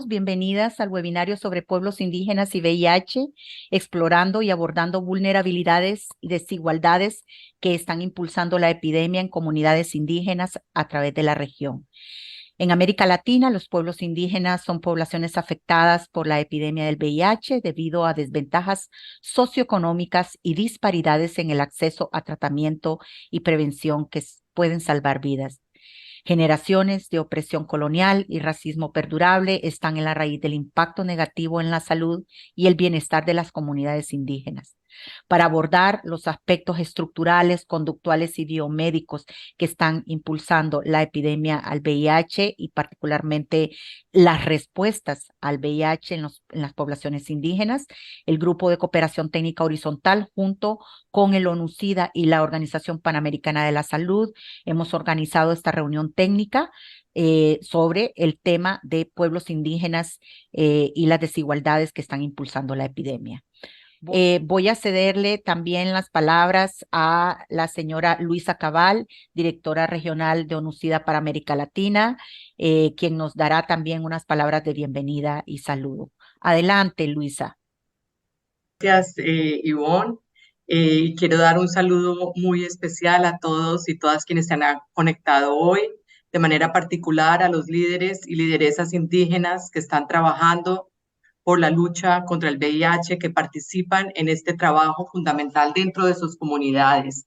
Bienvenidas al webinario sobre pueblos indígenas y VIH, explorando y abordando vulnerabilidades y desigualdades que están impulsando la epidemia en comunidades indígenas a través de la región. En América Latina, los pueblos indígenas son poblaciones afectadas por la epidemia del VIH debido a desventajas socioeconómicas y disparidades en el acceso a tratamiento y prevención que pueden salvar vidas. Generaciones de opresión colonial y racismo perdurable están en la raíz del impacto negativo en la salud y el bienestar de las comunidades indígenas. Para abordar los aspectos estructurales, conductuales y biomédicos que están impulsando la epidemia al VIH y particularmente las respuestas al VIH en las poblaciones indígenas, el Grupo de Cooperación Técnica Horizontal junto con el ONU-SIDA y la Organización Panamericana de la Salud hemos organizado esta reunión técnica sobre el tema de pueblos indígenas y las desigualdades que están impulsando la epidemia. Voy a cederle también las palabras a la señora Luisa Cabal, directora regional de ONU-SIDA para América Latina, quien nos dará también unas palabras de bienvenida y saludo. Adelante, Luisa. Gracias, Ivonne. Y quiero dar un saludo muy especial a todos y todas quienes se han conectado hoy, de manera particular a los líderes y lideresas indígenas que están trabajando por la lucha contra el VIH, que participan en este trabajo fundamental dentro de sus comunidades.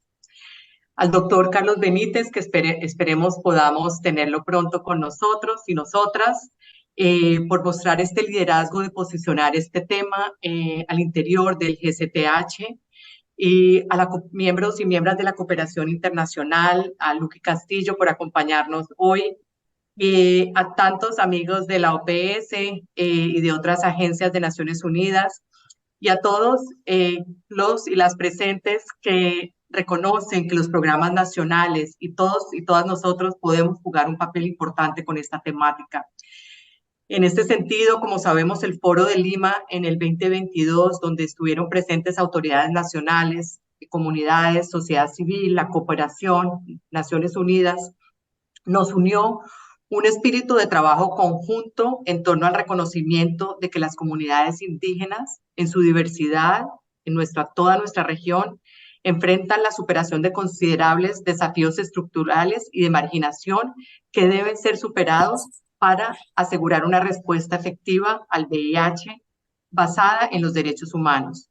Al doctor Carlos Benítez, que esperemos podamos tenerlo pronto con nosotros y nosotras, por mostrar este liderazgo de posicionar este tema al interior del GCTH, y a los miembros y miembros de la cooperación internacional, a Luqui Castillo por acompañarnos hoy, a tantos amigos de la OPS y de otras agencias de Naciones Unidas, y a todos los y las presentes que reconocen que los programas nacionales y todos y todas nosotros podemos jugar un papel importante con esta temática. En este sentido, como sabemos, el Foro de Lima en el 2022, donde estuvieron presentes autoridades nacionales, comunidades, sociedad civil, la cooperación, Naciones Unidas, nos unió un espíritu de trabajo conjunto en torno al reconocimiento de que las comunidades indígenas, en su diversidad, en toda nuestra región, enfrentan la superación de considerables desafíos estructurales y de marginación que deben ser superados para asegurar una respuesta efectiva al VIH basada en los derechos humanos.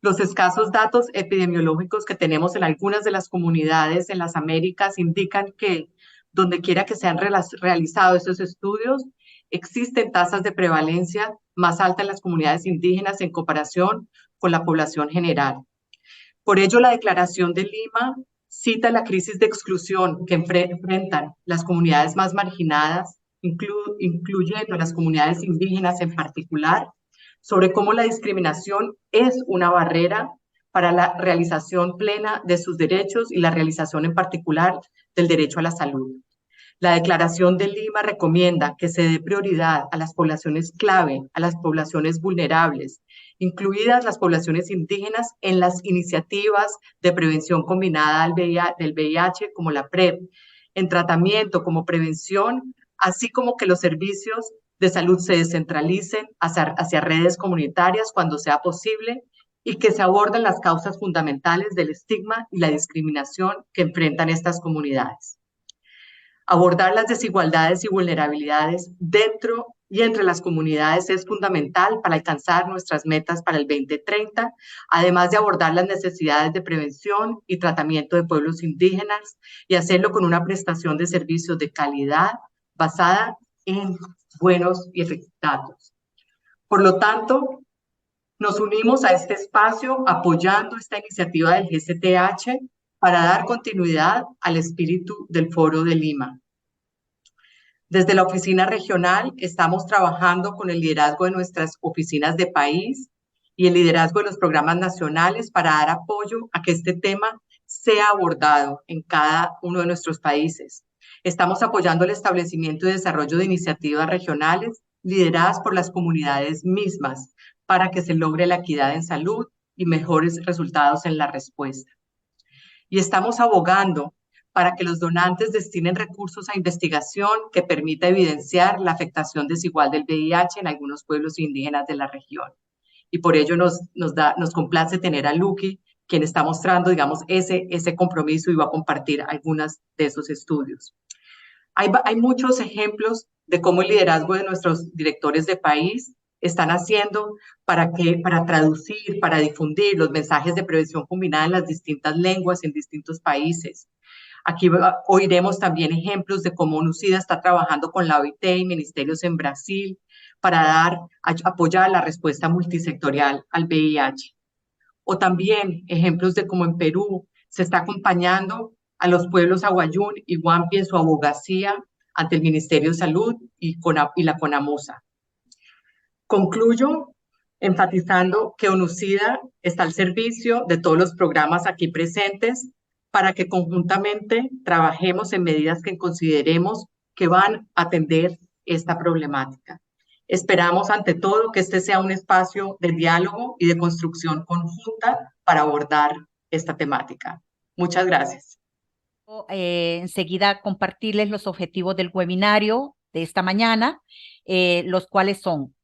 Los escasos datos epidemiológicos que tenemos en algunas de las comunidades en las Américas indican que donde quiera que se han realizado estos estudios, existen tasas de prevalencia más altas en las comunidades indígenas en comparación con la población general. Por ello, la Declaración de Lima cita la crisis de exclusión que enfrentan las comunidades más marginadas, incluyendo las comunidades indígenas en particular, sobre cómo la discriminación es una barrera para la realización plena de sus derechos y la realización en particular del derecho a la salud. La Declaración de Lima recomienda que se dé prioridad a las poblaciones clave, a las poblaciones vulnerables, incluidas las poblaciones indígenas, en las iniciativas de prevención combinada del VIH, como la PrEP, en tratamiento como prevención, así como que los servicios de salud se descentralicen hacia redes comunitarias cuando sea posible y que se aborden las causas fundamentales del estigma y la discriminación que enfrentan estas comunidades. Abordar las desigualdades y vulnerabilidades dentro y entre las comunidades es fundamental para alcanzar nuestras metas para el 2030, además de abordar las necesidades de prevención y tratamiento de pueblos indígenas y hacerlo con una prestación de servicios de calidad basada en buenos y efectivos datos. Por lo tanto, nos unimos a este espacio apoyando esta iniciativa del GCTH para dar continuidad al espíritu del Foro de Lima. Desde la oficina regional estamos trabajando con el liderazgo de nuestras oficinas de país y el liderazgo de los programas nacionales para dar apoyo a que este tema sea abordado en cada uno de nuestros países. Estamos apoyando el establecimiento y desarrollo de iniciativas regionales lideradas por las comunidades mismas para que se logre la equidad en salud y mejores resultados en la respuesta. Y estamos abogando para que los donantes destinen recursos a investigación que permita evidenciar la afectación desigual del VIH en algunos pueblos indígenas de la región. Y por ello nos complace tener a Lucky, quien está mostrando, digamos, ese compromiso y va a compartir algunos de esos estudios. Hay muchos ejemplos de cómo el liderazgo de nuestros directores de país están haciendo para traducir, para difundir los mensajes de prevención combinada en las distintas lenguas en distintos países. Aquí oiremos también ejemplos de cómo UNUCIDA está trabajando con la OIT y ministerios en Brasil para apoyar la respuesta multisectorial al VIH. O también ejemplos de cómo en Perú se está acompañando a los pueblos Aguayún y Huampi en su abogacía ante el Ministerio de Salud y la CONAMUSA. Concluyo enfatizando que UNUCIDA está al servicio de todos los programas aquí presentes para que conjuntamente trabajemos en medidas que consideremos que van a atender esta problemática. Esperamos ante todo que este sea un espacio de diálogo y de construcción conjunta para abordar esta temática. Muchas gracias. Enseguida compartirles los objetivos del webinario de esta mañana, los cuales son: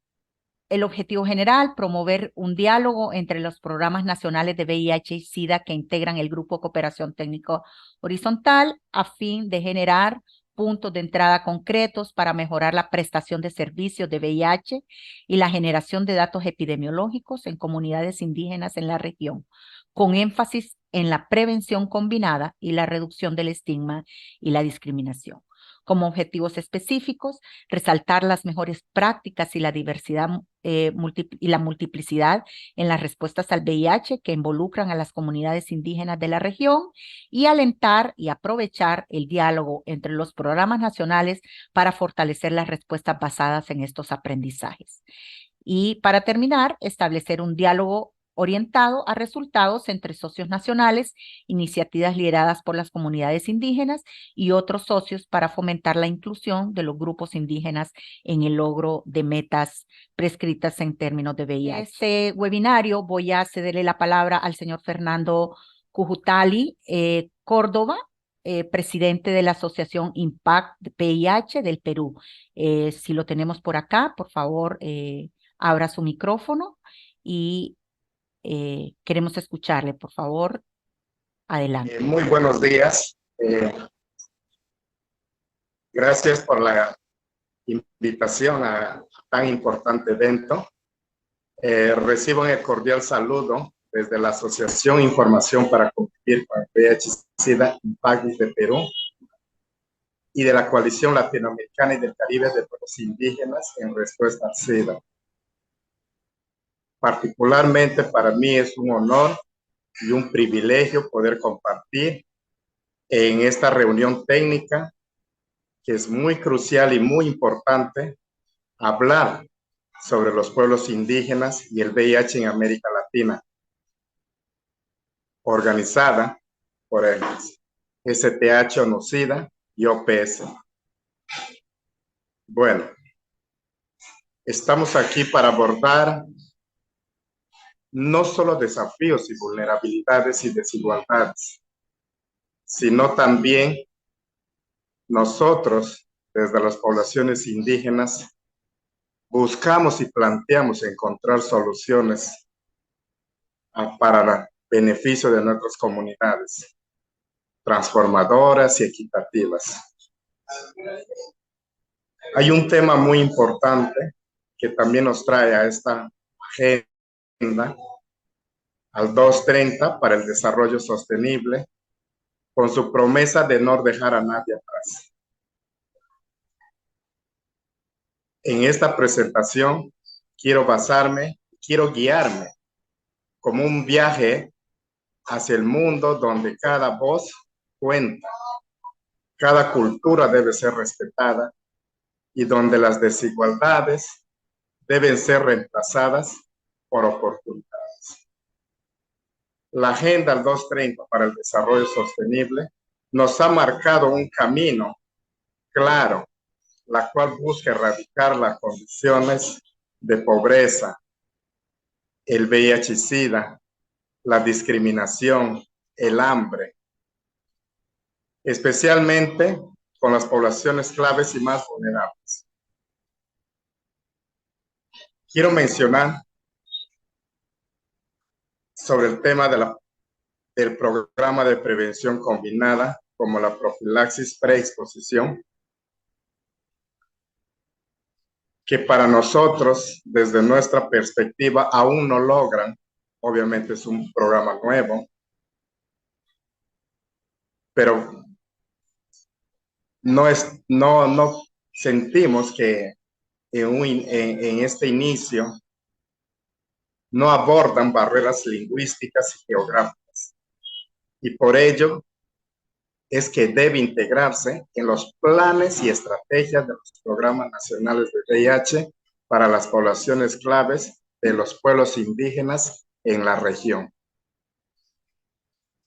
el objetivo general, promover un diálogo entre los programas nacionales de VIH y SIDA que integran el Grupo de Cooperación Técnico Horizontal a fin de generar puntos de entrada concretos para mejorar la prestación de servicios de VIH y la generación de datos epidemiológicos en comunidades indígenas en la región, con énfasis en la prevención combinada y la reducción del estigma y la discriminación. Como objetivos específicos, resaltar las mejores prácticas y la diversidad y la multiplicidad en las respuestas al VIH que involucran a las comunidades indígenas de la región y alentar y aprovechar el diálogo entre los programas nacionales para fortalecer las respuestas basadas en estos aprendizajes. Y para terminar, establecer un diálogo orientado a resultados entre socios nacionales, iniciativas lideradas por las comunidades indígenas y otros socios para fomentar la inclusión de los grupos indígenas en el logro de metas prescritas en términos de VIH. En este webinario voy a cederle la palabra al señor Fernando Cujutali Córdoba, presidente de la Asociación Impact VIH del Perú. Si lo tenemos por acá, por favor, abra su micrófono y queremos escucharle, por favor. Adelante. Muy buenos días. Gracias por la invitación a tan importante evento. Recibo el cordial saludo desde la Asociación Información para Combatir con VIH-Sida Impact de Perú y de la Coalición Latinoamericana y del Caribe de Pueblos Indígenas en respuesta al SIDA. Particularmente para mí es un honor y un privilegio poder compartir en esta reunión técnica, que es muy crucial y muy importante, hablar sobre los pueblos indígenas y el VIH en América Latina, organizada por el STH UNUCIDA y OPS. Bueno, estamos aquí para abordar no solo desafíos y vulnerabilidades y desigualdades, sino también nosotros, desde las poblaciones indígenas, buscamos y planteamos encontrar soluciones para el beneficio de nuestras comunidades, transformadoras y equitativas. Hay un tema muy importante que también nos trae a esta agenda, al 230 para el desarrollo sostenible, con su promesa de no dejar a nadie atrás. En esta presentación quiero guiarme como un viaje hacia el mundo donde cada voz cuenta, cada cultura debe ser respetada y donde las desigualdades deben ser reemplazadas por oportunidades. La Agenda 230 para el Desarrollo Sostenible nos ha marcado un camino claro, la cual busca erradicar las condiciones de pobreza, el VIH-Sida, la discriminación, el hambre. especialmente con las poblaciones claves y más vulnerables. Quiero mencionar sobre el tema del programa de prevención combinada, como la profilaxis preexposición, que para nosotros, desde nuestra perspectiva, aún no logran. Obviamente es un programa nuevo, pero no sentimos que en este inicio no abordan barreras lingüísticas y geográficas. Y por ello es que debe integrarse en los planes y estrategias de los programas nacionales de VIH para las poblaciones claves de los pueblos indígenas en la región.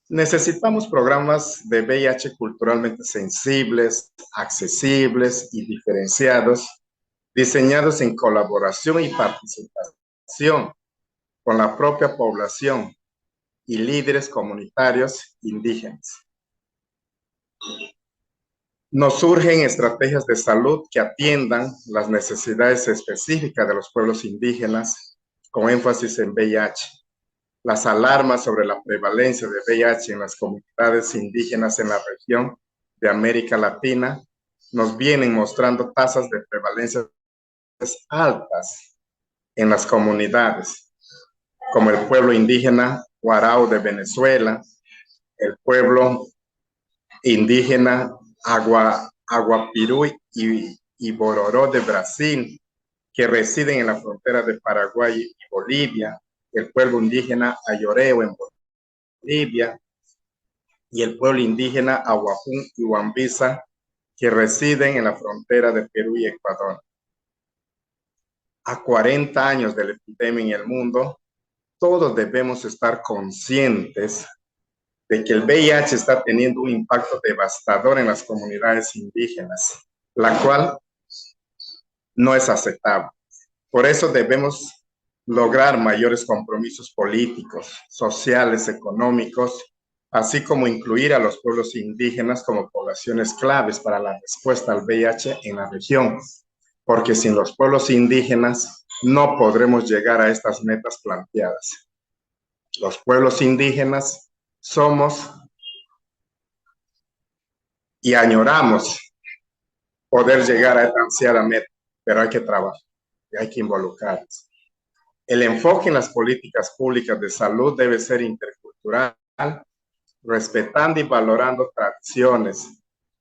Necesitamos programas de VIH culturalmente sensibles, accesibles y diferenciados, diseñados en colaboración y participación con la propia población y líderes comunitarios indígenas. Nos surgen estrategias de salud que atiendan las necesidades específicas de los pueblos indígenas, con énfasis en VIH. Las alarmas sobre la prevalencia de VIH en las comunidades indígenas en la región de América Latina nos vienen mostrando tasas de prevalencia altas en las comunidades, como el pueblo indígena Guarao de Venezuela, el pueblo indígena Aguapirú y Bororó de Brasil, que residen en la frontera de Paraguay y Bolivia, el pueblo indígena Ayoreo en Bolivia y el pueblo indígena Ahuapún y Huambiza, que residen en la frontera de Perú y Ecuador. A 40 años de la epidemia en el mundo, todos debemos estar conscientes de que el VIH está teniendo un impacto devastador en las comunidades indígenas, la cual no es aceptable. Por eso debemos lograr mayores compromisos políticos, sociales, económicos, así como incluir a los pueblos indígenas como poblaciones claves para la respuesta al VIH en la región, porque sin los pueblos indígenas no podremos llegar a estas metas planteadas. Los pueblos indígenas somos y añoramos poder llegar a esta ansiada meta, pero hay que trabajar y hay que involucrarnos. El enfoque en las políticas públicas de salud debe ser intercultural, respetando y valorando tradiciones,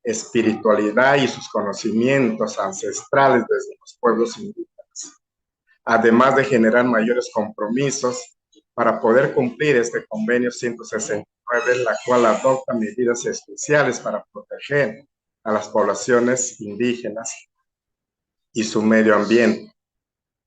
espiritualidad y sus conocimientos ancestrales desde los pueblos indígenas, además de generar mayores compromisos para poder cumplir este convenio 169, la cual adopta medidas especiales para proteger a las poblaciones indígenas y su medio ambiente.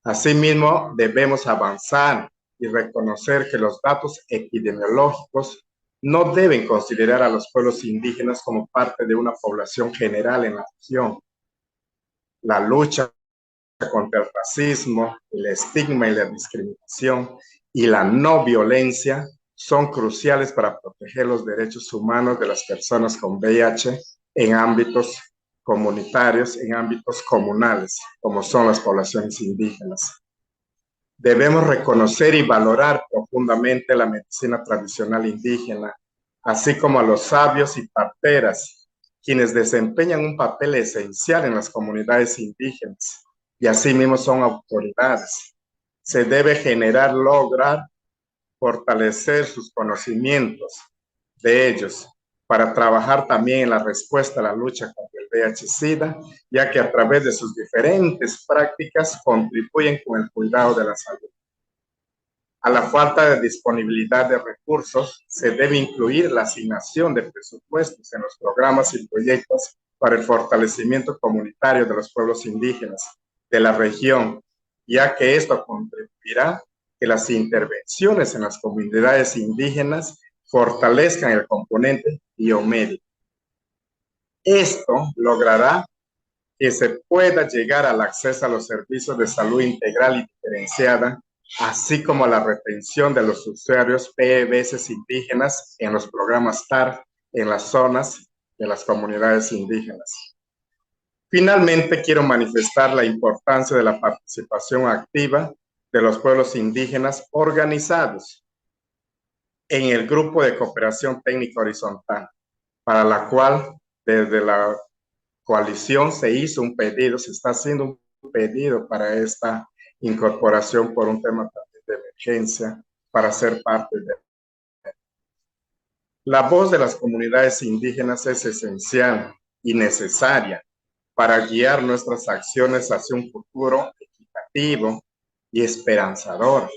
Asimismo, debemos avanzar y reconocer que los datos epidemiológicos no deben considerar a los pueblos indígenas como parte de una población general en la región. La lucha contra el racismo, el estigma y la discriminación y la no violencia son cruciales para proteger los derechos humanos de las personas con VIH en ámbitos comunitarios, en ámbitos comunales, como son las poblaciones indígenas. Debemos reconocer y valorar profundamente la medicina tradicional indígena, así como a los sabios y parteras, quienes desempeñan un papel esencial en las comunidades indígenas y asimismo son autoridades. Se debe lograr fortalecer sus conocimientos de ellos para trabajar también en la respuesta a la lucha contra el VIH-Sida, ya que a través de sus diferentes prácticas contribuyen con el cuidado de la salud. A la falta de disponibilidad de recursos, se debe incluir la asignación de presupuestos en los programas y proyectos para el fortalecimiento comunitario de los pueblos indígenas de la región, ya que esto contribuirá a que las intervenciones en las comunidades indígenas fortalezcan el componente biomédico. Esto logrará que se pueda llegar al acceso a los servicios de salud integral y diferenciada, así como la retención de los usuarios PBS indígenas en los programas TAR en las zonas de las comunidades indígenas. Finalmente, quiero manifestar la importancia de la participación activa de los pueblos indígenas organizados en el Grupo de Cooperación Técnica Horizontal, para la cual desde la coalición se hizo un pedido, se está haciendo un pedido para esta incorporación por un tema de emergencia para ser parte de. La voz de las comunidades indígenas es esencial y necesaria para guiar nuestras acciones hacia un futuro equitativo y esperanzador,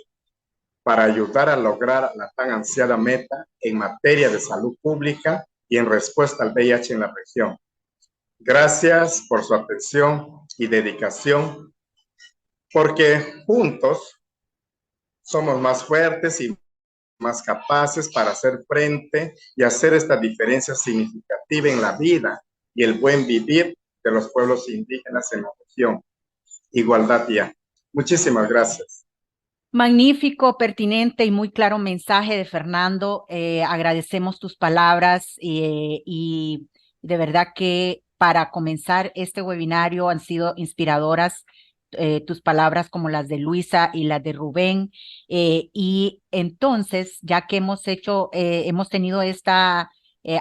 para ayudar a lograr la tan ansiada meta en materia de salud pública y en respuesta al VIH en la región. Gracias por su atención y dedicación, porque juntos somos más fuertes y más capaces para hacer frente y hacer esta diferencia significativa en la vida y el buen vivir de los pueblos indígenas en la región. Igualdad ya. Muchísimas gracias. Magnífico, pertinente y muy claro mensaje de Fernando. Agradecemos tus palabras y de verdad que para comenzar este webinario han sido inspiradoras tus palabras como las de Luisa y las de Rubén. Y entonces, ya que hemos tenido esta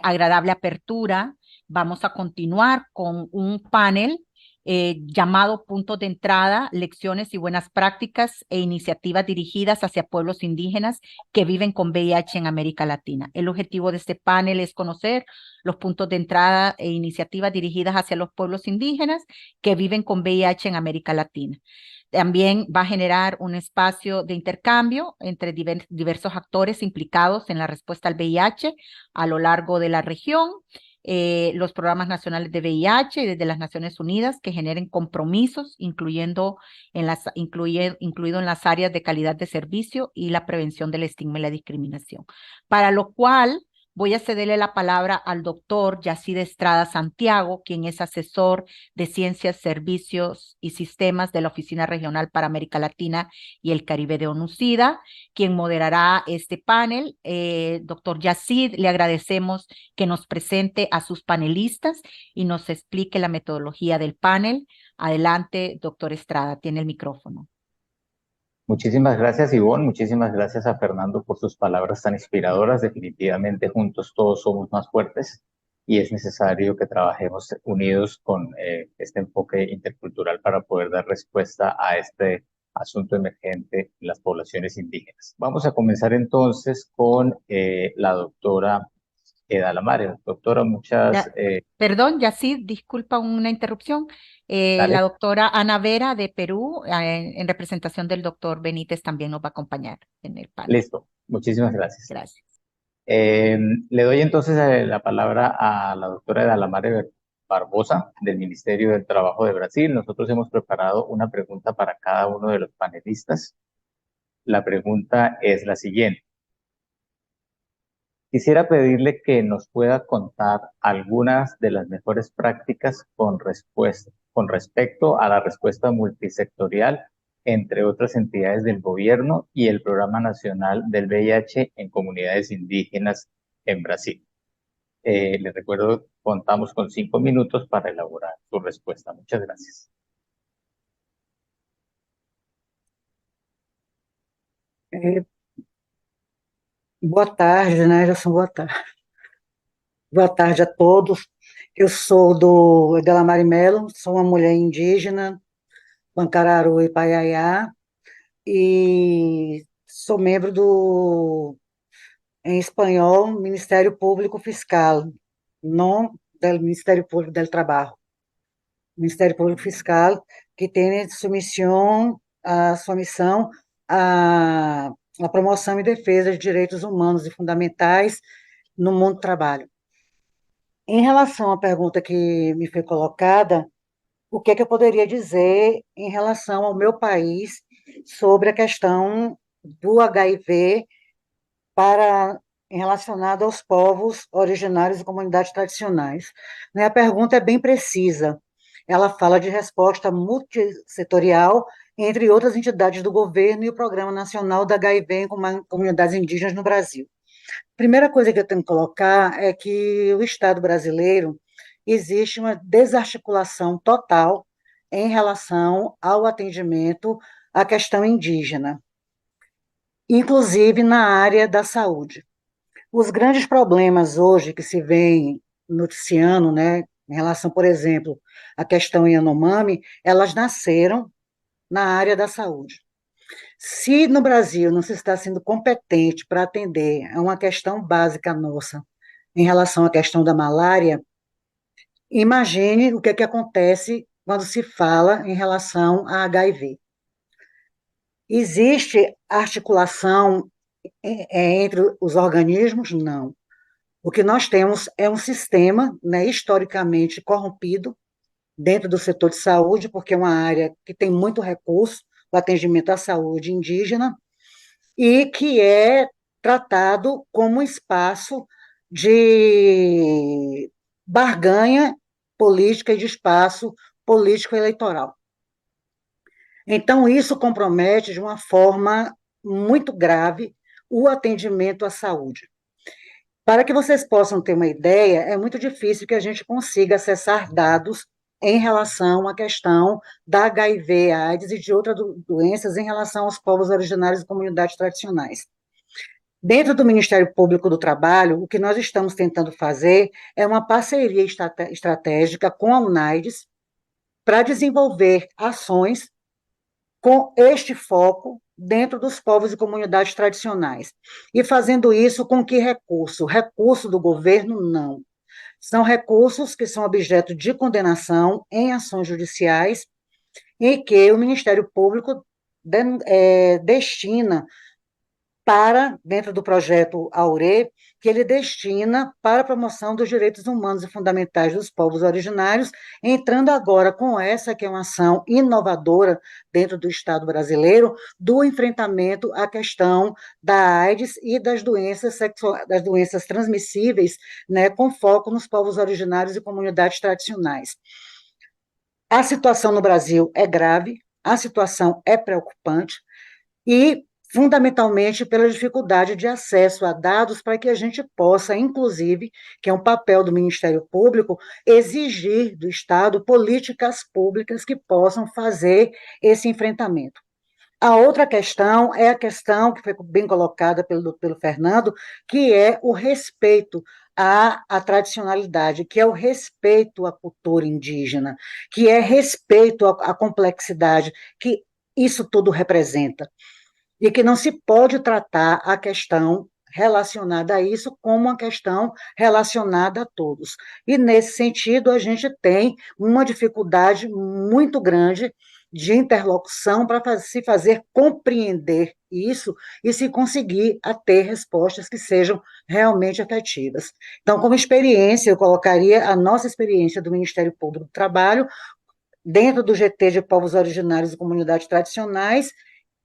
agradable apertura, vamos a continuar con un panel llamado Puntos de Entrada, Lecciones y Buenas Prácticas e Iniciativas dirigidas hacia pueblos indígenas que viven con VIH en América Latina. El objetivo de este panel es conocer los puntos de entrada e iniciativas dirigidas hacia los pueblos indígenas que viven con VIH en América Latina. También va a generar un espacio de intercambio entre diversos actores implicados en la respuesta al VIH a lo largo de la región. Los programas nacionales de VIH y desde las Naciones Unidas que generen compromisos, incluido en las áreas de calidad de servicio y la prevención del estigma y la discriminación. Para lo cual voy a cederle la palabra al doctor Yacid Estrada Santiago, quien es asesor de Ciencias, Servicios y Sistemas de la Oficina Regional para América Latina y el Caribe de ONUCIDA, quien moderará este panel. Doctor Yacid, le agradecemos que nos presente a sus panelistas y nos explique la metodología del panel. Adelante, doctor Estrada, tiene el micrófono. Muchísimas gracias, Ivonne. Muchísimas gracias a Fernando por sus palabras tan inspiradoras. Definitivamente juntos todos somos más fuertes y es necesario que trabajemos unidos con este enfoque intercultural para poder dar respuesta a este asunto emergente en las poblaciones indígenas. Vamos a comenzar entonces con la doctora Dalamare. Doctora, Perdón, Yacid, disculpa una interrupción. La doctora Ana Vera de Perú, en representación del doctor Benítez, también nos va a acompañar en el panel. Listo, muchísimas gracias. Gracias. Le doy entonces la palabra a la doctora Dalamare Barbosa del Ministerio del Trabajo de Brasil. Nosotros hemos preparado una pregunta para cada uno de los panelistas. La pregunta es la siguiente. Quisiera pedirle que nos pueda contar algunas de las mejores prácticas con respecto a la respuesta multisectorial entre otras entidades del gobierno y el Programa Nacional del VIH en comunidades indígenas en Brasil. Les recuerdo, contamos con 5 minutos para elaborar su respuesta. Muchas gracias. Boa tarde, né, Gerson? Boa tarde. Boa tarde a todos. Eu sou do Delamare Melo, sou uma mulher indígena, Pancararu e Paiaiá, e sou membro em espanhol, Ministério Público Fiscal, não do Ministério Público del Trabalho. Ministério Público Fiscal, que tem sua missão a promoção e defesa de direitos humanos e fundamentais no mundo do trabalho. Em relação à pergunta que me foi colocada, o que é que eu poderia dizer em relação ao meu país sobre a questão do HIV relacionada aos povos originários e comunidades tradicionais? A pergunta é bem precisa. Ela fala de resposta multissetorial entre outras entidades do governo e o Programa Nacional da HIV em comunidades indígenas no Brasil. Primeira coisa que eu tenho que colocar é que o Estado brasileiro existe uma desarticulação total em relação ao atendimento à questão indígena, inclusive na área da saúde. Os grandes problemas hoje que se vem noticiando, né, em relação, por exemplo, à questão Yanomami, elas nasceram na área da saúde. Se no Brasil não se está sendo competente para atender a uma questão básica nossa em relação à questão da malária, imagine o que é que acontece quando se fala em relação a HIV. Existe articulação entre os organismos? Não. O que nós temos é um sistema, né, historicamente corrompido dentro do setor de saúde, porque é uma área que tem muito recurso, o atendimento à saúde indígena, e que é tratado como um espaço de barganha política e de espaço político-eleitoral. Então, isso compromete de uma forma muito grave o atendimento à saúde. Para que vocês possam ter uma ideia, é muito difícil que a gente consiga acessar dados em relação à questão da HIV, AIDS e de outras doenças em relação aos povos originários e comunidades tradicionais. Dentro do Ministério Público do Trabalho, o que nós estamos tentando fazer é uma parceria estratégica com a UNAIDS para desenvolver ações com este foco dentro dos povos e comunidades tradicionais. E fazendo isso com que recurso? Recurso do governo, não. São recursos que são objeto de condenação em ações judiciais e que o Ministério Público destina para, dentro do projeto Aure, que ele destina para a promoção dos direitos humanos e fundamentais dos povos originários, entrando agora com essa, que é uma ação inovadora dentro do Estado brasileiro, do enfrentamento à questão da AIDS e das doenças das doenças transmissíveis, né, com foco nos povos originários e comunidades tradicionais. A situação no Brasil é grave, a situação é preocupante, e fundamentalmente pela dificuldade de acesso a dados para que a gente possa, inclusive, que é um papel do Ministério Público, exigir do Estado políticas públicas que possam fazer esse enfrentamento. A outra questão é a questão que foi bem colocada pelo Fernando, que é o respeito à tradicionalidade, que é o respeito à cultura indígena, que é respeito à complexidade que isso tudo representa e que não se pode tratar a questão relacionada a isso como uma questão relacionada a todos. E, nesse sentido, a gente tem uma dificuldade muito grande de interlocução para se fazer compreender isso e se conseguir a ter respostas que sejam realmente efetivas. Então, como experiência, eu colocaria a nossa experiência do Ministério Público do Trabalho dentro do GT de Povos Originários e Comunidades Tradicionais,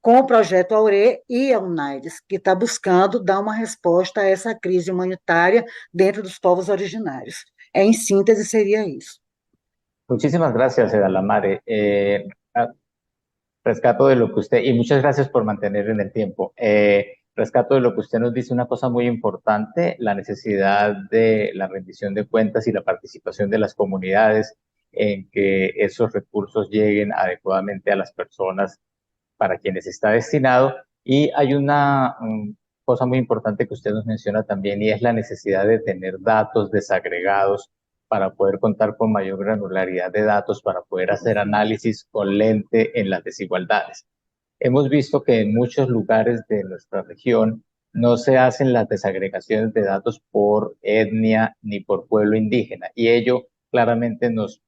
com o projeto Aure e a UNAIDS, que está buscando dar uma resposta a essa crise humanitária dentro dos povos originários. Em síntese, seria isso. Muchísimas gracias, Edalamare. Rescato de lo que usted, y muchas gracias por mantener en el tiempo. Rescato de lo que usted nos dice una cosa muy importante, la necesidad de la rendición de cuentas y la participación de las comunidades en que esos recursos lleguen adecuadamente a las personas para quienes está destinado. Y hay una cosa muy importante que usted nos menciona también, y es la necesidad de tener datos desagregados para poder contar con mayor granularidad de datos, para poder hacer análisis con lente en las desigualdades. Hemos visto que en muchos lugares de nuestra región no se hacen las desagregaciones de datos por etnia ni por pueblo indígena, y ello claramente nos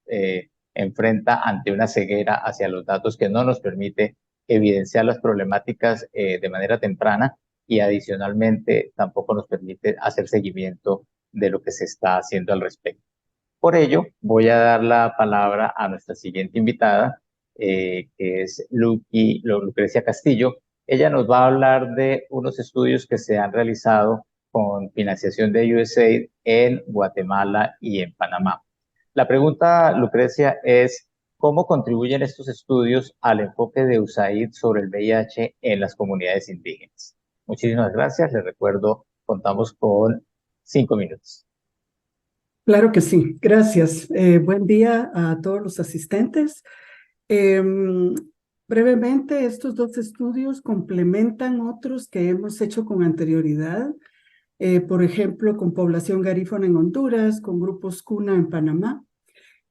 enfrenta ante una ceguera hacia los datos que no nos permite evidenciar las problemáticas de manera temprana, y adicionalmente tampoco nos permite hacer seguimiento de lo que se está haciendo al respecto. Por ello, voy a dar la palabra a nuestra siguiente invitada, que es Lucrecia Castillo. Ella nos va a hablar de unos estudios que se han realizado con financiación de USAID en Guatemala y en Panamá. La pregunta, Lucrecia, es ¿cómo contribuyen estos estudios al enfoque de USAID sobre el VIH en las comunidades indígenas? Muchísimas gracias. Les recuerdo Contamos con 5 minutos. Claro que sí, gracias. Buen día a todos los asistentes. Brevemente, estos dos estudios complementan otros que hemos hecho con anterioridad, por ejemplo, con población garífuna en Honduras, con grupos cuna en Panamá,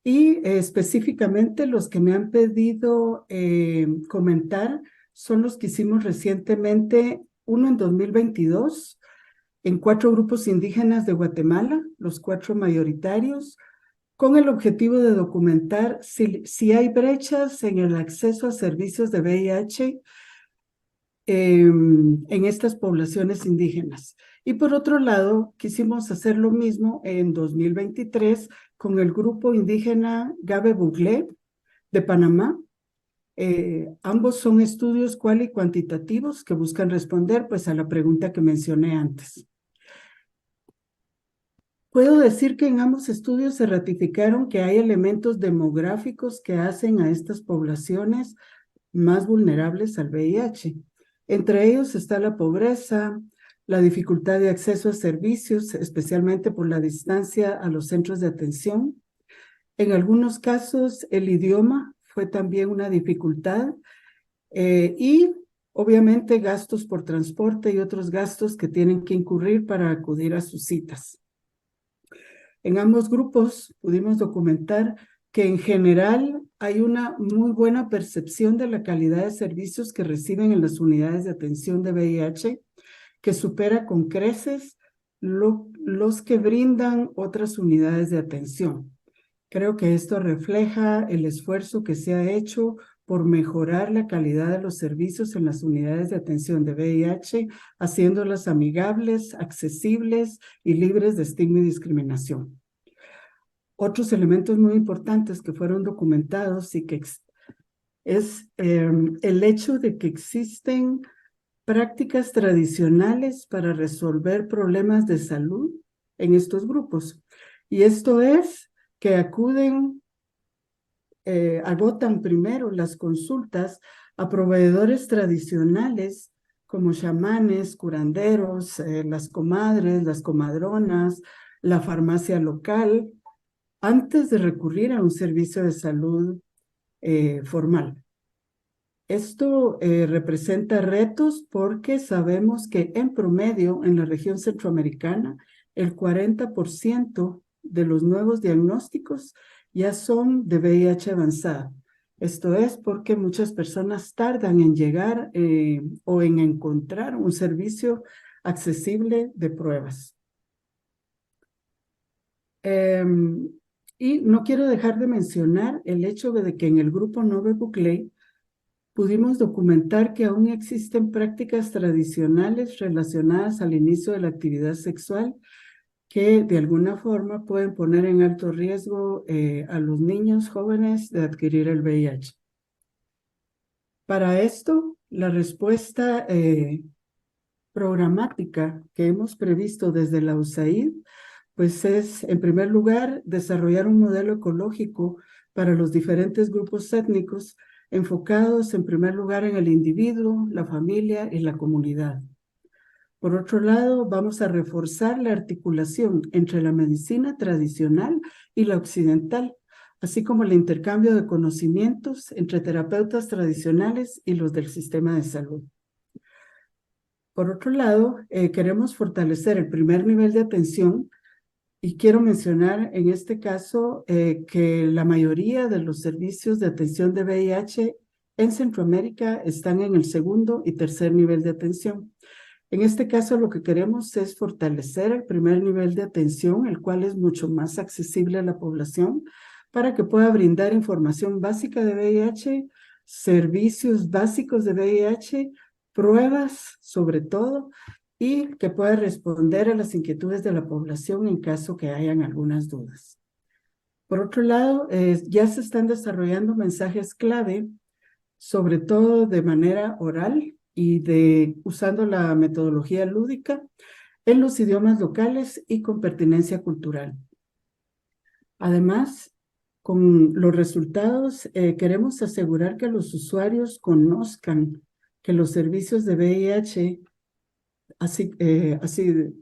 y específicamente los que me han pedido comentar son los que hicimos recientemente, uno en 2022, en 4 grupos indígenas de Guatemala, los 4 mayoritarios, con el objetivo de documentar si hay brechas en el acceso a servicios de VIH en estas poblaciones indígenas. Y por otro lado, quisimos hacer lo mismo en 2023 con el grupo indígena Gabe Buglé de Panamá. Ambos son estudios cual y cuantitativos que buscan responder pues a la pregunta que mencioné antes. Puedo decir que en ambos estudios se ratificaron que hay elementos demográficos que hacen a estas poblaciones más vulnerables al VIH. Entre ellos está la pobreza, la dificultad de acceso a servicios, especialmente por la distancia a los centros de atención. En algunos casos, el idioma fue también una dificultad y obviamente gastos por transporte y otros gastos que tienen que incurrir para acudir a sus citas. En ambos grupos pudimos documentar que en general hay una muy buena percepción de la calidad de servicios que reciben en las unidades de atención de VIH, que supera con creces los que brindan otras unidades de atención. Creo que esto refleja el esfuerzo que se ha hecho por mejorar la calidad de los servicios en las unidades de atención de VIH, haciéndolas amigables, accesibles y libres de estigma y discriminación. Otros elementos muy importantes que fueron documentados y que es el hecho de que existen prácticas tradicionales para resolver problemas de salud en estos grupos. Y esto es que agotan primero las consultas a proveedores tradicionales como chamanes, curanderos, las comadres, las comadronas, la farmacia local, antes de recurrir a un servicio de salud formal. Esto representa retos porque sabemos que en promedio en la región centroamericana el 40% de los nuevos diagnósticos ya son de VIH avanzada. Esto es porque muchas personas tardan en llegar o en encontrar un servicio accesible de pruebas. Y no quiero dejar de mencionar el hecho de que en el grupo Nove Buglé pudimos documentar que aún existen prácticas tradicionales relacionadas al inicio de la actividad sexual que de alguna forma pueden poner en alto riesgo a los niños jóvenes de adquirir el VIH. Para esto, la respuesta programática que hemos previsto desde la USAID pues es, en primer lugar, desarrollar un modelo ecológico para los diferentes grupos étnicos enfocados, en primer lugar, en el individuo, la familia y la comunidad. Por otro lado, vamos a reforzar la articulación entre la medicina tradicional y la occidental, así como el intercambio de conocimientos entre terapeutas tradicionales y los del sistema de salud. Por otro lado, queremos fortalecer el primer nivel de atención. Y quiero mencionar en este caso que la mayoría de los servicios de atención de VIH en Centroamérica están en el segundo y tercer nivel de atención. En este caso lo que queremos es fortalecer el primer nivel de atención, el cual es mucho más accesible a la población, para que pueda brindar información básica de VIH, servicios básicos de VIH, pruebas sobre todo, y que pueda responder a las inquietudes de la población en caso que hayan algunas dudas. Por otro lado, ya se están desarrollando mensajes clave, sobre todo de manera oral y usando la metodología lúdica en los idiomas locales y con pertinencia cultural. Además, con los resultados queremos asegurar que los usuarios conozcan que los servicios de VIH así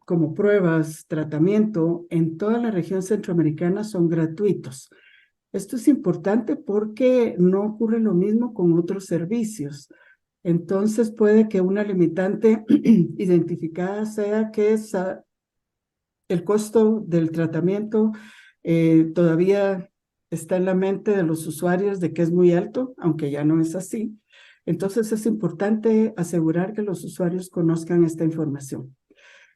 como pruebas, tratamiento, en toda la región centroamericana son gratuitos. Esto es importante porque no ocurre lo mismo con otros servicios. Entonces puede que una limitante identificada sea que el costo del tratamiento todavía está en la mente de los usuarios de que es muy alto, aunque ya no es así. Entonces es importante asegurar que los usuarios conozcan esta información.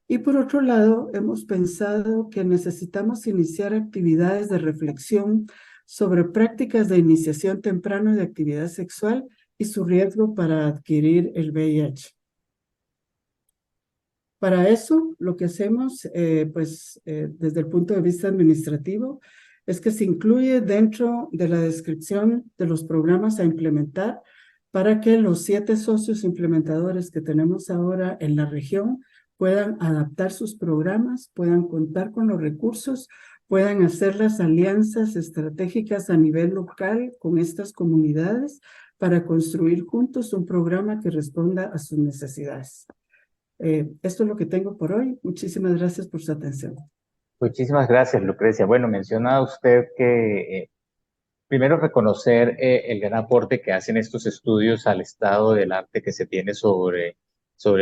Y por otro lado, hemos pensado que necesitamos iniciar actividades de reflexión sobre prácticas de iniciación temprana de actividad sexual y su riesgo para adquirir el VIH. Para eso, lo que hacemos, desde el punto de vista administrativo, es que se incluye dentro de la descripción de los programas a implementar para que los 7 socios implementadores que tenemos ahora en la región puedan adaptar sus programas, puedan contar con los recursos, puedan hacer las alianzas estratégicas a nivel local con estas comunidades para construir juntos un programa que responda a sus necesidades. Esto es lo que tengo por hoy. Muchísimas gracias por su atención. Muchísimas gracias, Lucrecia. Bueno, menciona usted que primero reconocer el gran aporte que hacen estos estudios al estado del arte que se tiene sobre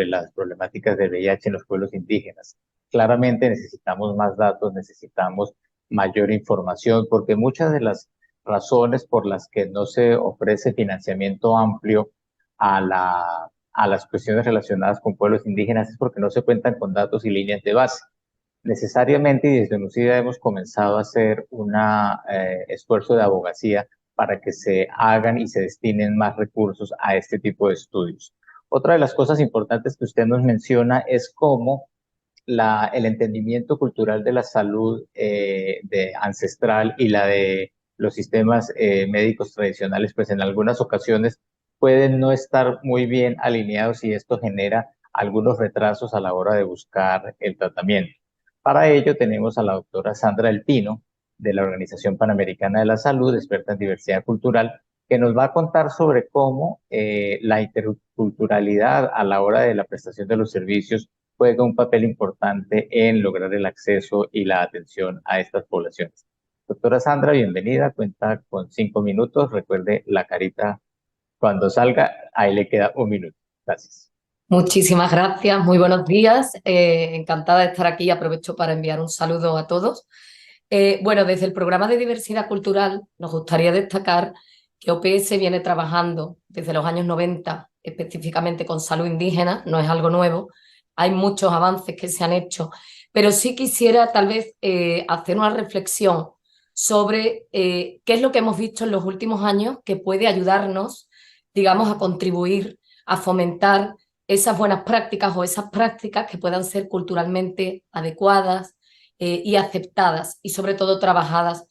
las problemáticas del VIH en los pueblos indígenas. Claramente necesitamos más datos, necesitamos mayor información, porque muchas de las razones por las que no se ofrece financiamiento amplio a las cuestiones relacionadas con pueblos indígenas es porque no se cuentan con datos y líneas de base. Necesariamente, y desde UNUCIDA hemos comenzado a hacer un esfuerzo de abogacía para que se hagan y se destinen más recursos a este tipo de estudios. Otra de las cosas importantes que usted nos menciona es cómo el entendimiento cultural de la salud ancestral y la de los sistemas médicos tradicionales, pues en algunas ocasiones pueden no estar muy bien alineados y esto genera algunos retrasos a la hora de buscar el tratamiento. Para ello tenemos a la doctora Sandra del Pino, de la Organización Panamericana de la Salud, experta en diversidad cultural, que nos va a contar sobre cómo la interculturalidad a la hora de la prestación de los servicios juega un papel importante en lograr el acceso y la atención a estas poblaciones. Doctora Sandra, bienvenida, cuenta con 5 minutos, recuerde la carita cuando salga, ahí le queda 1 minuto. Gracias. Muchísimas gracias, muy buenos días, encantada de estar aquí, aprovecho para enviar un saludo a todos. Bueno, desde el programa de diversidad cultural nos gustaría destacar que OPS viene trabajando desde los años 90, específicamente con salud indígena, no es algo nuevo, hay muchos avances que se han hecho, pero sí quisiera tal vez hacer una reflexión sobre qué es lo que hemos visto en los últimos años que puede ayudarnos, digamos, a contribuir, a fomentar esas buenas prácticas o esas prácticas que puedan ser culturalmente adecuadas y aceptadas y sobre todo trabajadas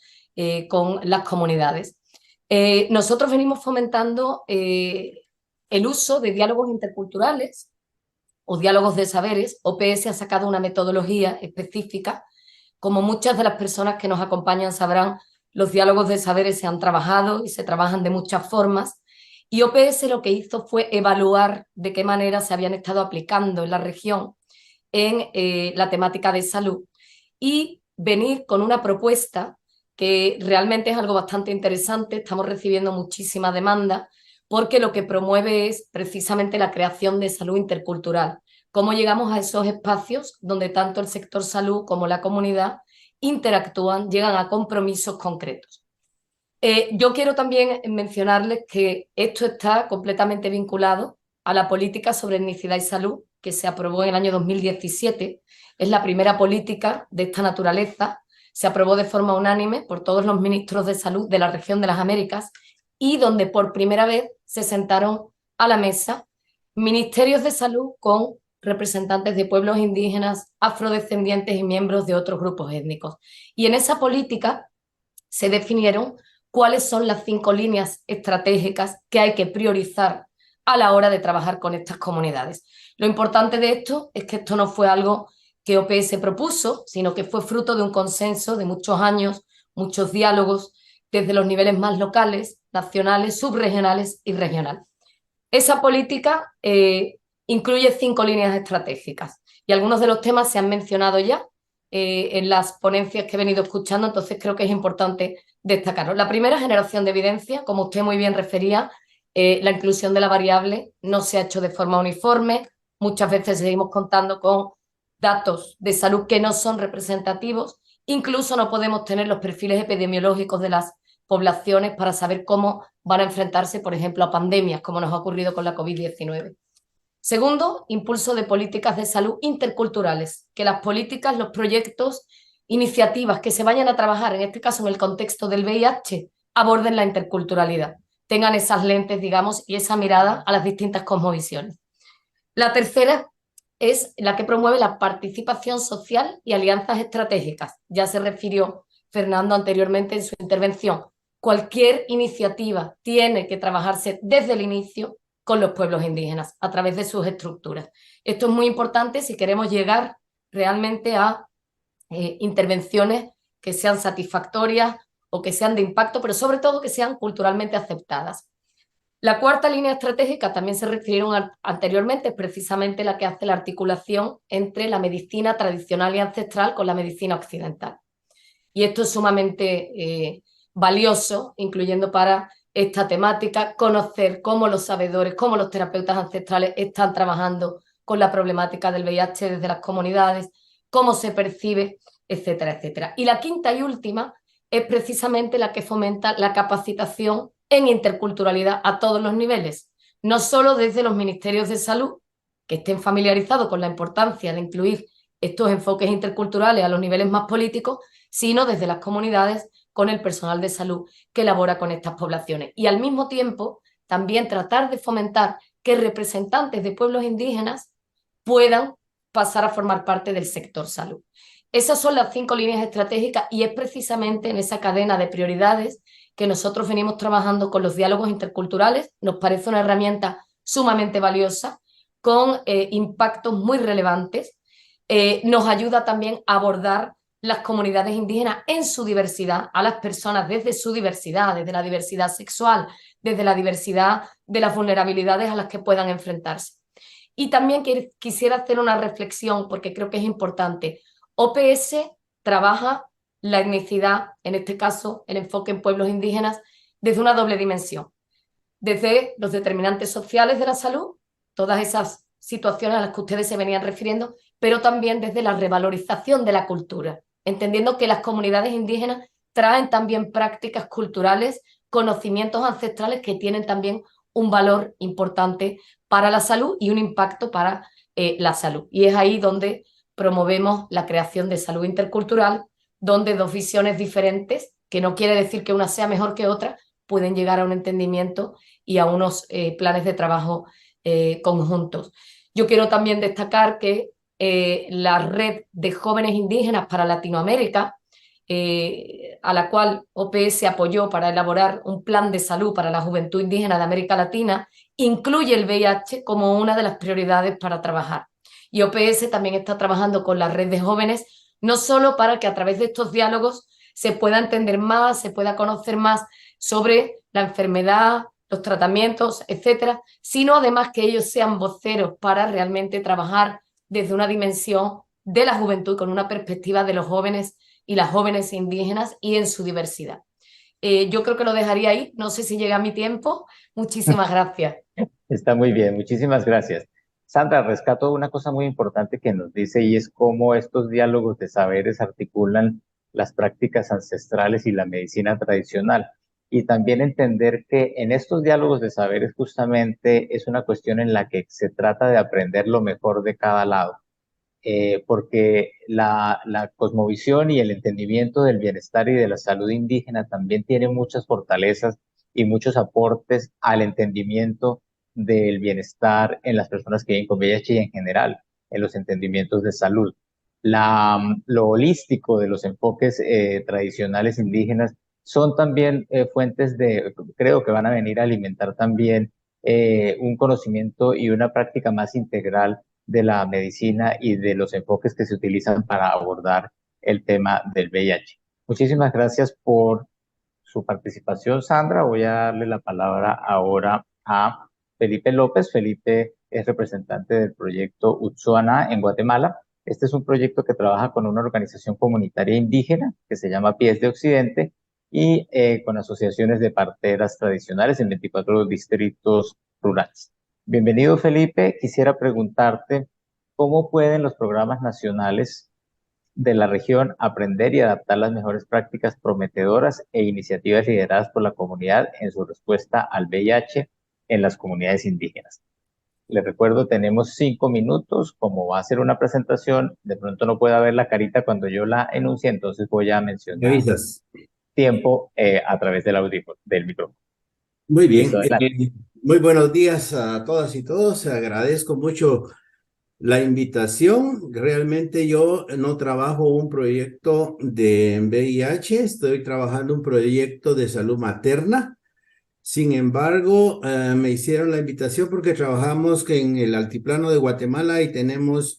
con las comunidades. Nosotros venimos fomentando el uso de diálogos interculturales o diálogos de saberes. OPS ha sacado una metodología específica. Como muchas de las personas que nos acompañan sabrán, los diálogos de saberes se han trabajado y se trabajan de muchas formas. Y OPS lo que hizo fue evaluar de qué manera se habían estado aplicando en la región en la temática de salud y venir con una propuesta que realmente es algo bastante interesante. Estamos recibiendo muchísima demanda porque lo que promueve es precisamente la creación de salud intercultural. Cómo llegamos a esos espacios donde tanto el sector salud como la comunidad interactúan, llegan a compromisos concretos. Yo quiero también mencionarles que esto está completamente vinculado a la política sobre etnicidad y salud que se aprobó en el año 2017. Es la primera política de esta naturaleza. Se aprobó de forma unánime por todos los ministros de salud de la región de las Américas y donde por primera vez se sentaron a la mesa ministerios de salud con representantes de pueblos indígenas, afrodescendientes y miembros de otros grupos étnicos. Y en esa política se definieron cuáles son las 5 líneas estratégicas que hay que priorizar a la hora de trabajar con estas comunidades. Lo importante de esto es que esto no fue algo que OPS propuso, sino que fue fruto de un consenso de muchos años, muchos diálogos, desde los niveles más locales, nacionales, subregionales y regionales. Esa política incluye 5 líneas estratégicas y algunos de los temas se han mencionado ya en las ponencias que he venido escuchando, entonces creo que es importante destacarlo. La primera, generación de evidencia, como usted muy bien refería, la inclusión de la variable no se ha hecho de forma uniforme, muchas veces seguimos contando con datos de salud que no son representativos, incluso no podemos tener los perfiles epidemiológicos de las poblaciones para saber cómo van a enfrentarse, por ejemplo, a pandemias, como nos ha ocurrido con la COVID-19. Segundo, impulso de políticas de salud interculturales, que las políticas, los proyectos, iniciativas que se vayan a trabajar, en este caso en el contexto del VIH, aborden la interculturalidad, tengan esas lentes, digamos, y esa mirada a las distintas cosmovisiones. La tercera es la que promueve la participación social y alianzas estratégicas. Ya se refirió Fernando anteriormente en su intervención. Cualquier iniciativa tiene que trabajarse desde el inicio con los pueblos indígenas a través de sus estructuras. Esto es muy importante si queremos llegar realmente a intervenciones que sean satisfactorias o que sean de impacto, pero sobre todo que sean culturalmente aceptadas. La cuarta línea estratégica, también se refirieron anteriormente, es precisamente la que hace la articulación entre la medicina tradicional y ancestral con la medicina occidental. Y esto es sumamente valioso, incluyendo para esta temática, conocer cómo los sabedores, cómo los terapeutas ancestrales están trabajando con la problemática del VIH desde las comunidades, cómo se percibe, etcétera, etcétera. Y la quinta y última es precisamente la que fomenta la capacitación en interculturalidad a todos los niveles, no solo desde los ministerios de salud, que estén familiarizados con la importancia de incluir estos enfoques interculturales a los niveles más políticos, sino desde las comunidades con el personal de salud que elabora con estas poblaciones. Y al mismo tiempo, también tratar de fomentar que representantes de pueblos indígenas puedan pasar a formar parte del sector salud. Esas son las 5 líneas estratégicas y es precisamente en esa cadena de prioridades que nosotros venimos trabajando con los diálogos interculturales. Nos parece una herramienta sumamente valiosa, con impactos muy relevantes. Nos ayuda también a abordar las comunidades indígenas en su diversidad, a las personas desde su diversidad, desde la diversidad sexual, desde la diversidad de las vulnerabilidades a las que puedan enfrentarse. Y también quisiera hacer una reflexión, porque creo que es importante. OPS trabaja la etnicidad, en este caso el enfoque en pueblos indígenas, desde una doble dimensión. Desde los determinantes sociales de la salud, todas esas situaciones a las que ustedes se venían refiriendo, pero también desde la revalorización de la cultura, entendiendo que las comunidades indígenas traen también prácticas culturales, conocimientos ancestrales que tienen también un valor importante para la salud y un impacto para la salud. Y es ahí donde promovemos la creación de salud intercultural, donde 2 visiones diferentes, que no quiere decir que una sea mejor que otra, pueden llegar a un entendimiento y a unos planes de trabajo conjuntos. Yo quiero también destacar que la red de jóvenes indígenas para Latinoamérica, a la cual OPS apoyó para elaborar un plan de salud para la juventud indígena de América Latina, incluye el VIH como una de las prioridades para trabajar. Y OPS también está trabajando con la red de jóvenes, no solo para que a través de estos diálogos se pueda entender más, se pueda conocer más sobre la enfermedad, los tratamientos, etcétera, sino además que ellos sean voceros para realmente trabajar desde una dimensión de la juventud, con una perspectiva de los jóvenes y las jóvenes indígenas y en su diversidad. Yo creo que lo dejaría ahí, no sé si llega mi tiempo. Muchísimas gracias. Está muy bien, muchísimas gracias. Sandra, rescato una cosa muy importante que nos dice y es cómo estos diálogos de saberes articulan las prácticas ancestrales y la medicina tradicional. Y también entender que en estos diálogos de saberes justamente es una cuestión en la que se trata de aprender lo mejor de cada lado. Porque la cosmovisión y el entendimiento del bienestar y de la salud indígena también tiene muchas fortalezas y muchos aportes al entendimiento del bienestar en las personas que viven con VIH y en general, en los entendimientos de salud. Lo holístico de los enfoques tradicionales indígenas son también fuentes creo que van a venir a alimentar también un conocimiento y una práctica más integral de la medicina y de los enfoques que se utilizan para abordar el tema del VIH. Muchísimas gracias por su participación, Sandra. Voy a darle la palabra ahora a Felipe López. Felipe es representante del proyecto Utsuana en Guatemala. Este es un proyecto que trabaja con una organización comunitaria indígena que se llama Pies de Occidente y con asociaciones de parteras tradicionales en 24 distritos rurales. Bienvenido, Felipe. Quisiera preguntarte cómo pueden los programas nacionales de la región aprender y adaptar las mejores prácticas prometedoras e iniciativas lideradas por la comunidad en su respuesta al VIH en las comunidades indígenas. Les recuerdo, tenemos 5 minutos, como va a ser una presentación, de pronto no pueda ver la carita cuando yo la enuncie, entonces voy a mencionar tiempo a través del micrófono. Muy bien, Listo, muy buenos días a todas y todos, agradezco mucho la invitación. Realmente yo no trabajo un proyecto de VIH, estoy trabajando un proyecto de salud materna. Sin embargo, me hicieron la invitación porque trabajamos en el altiplano de Guatemala y tenemos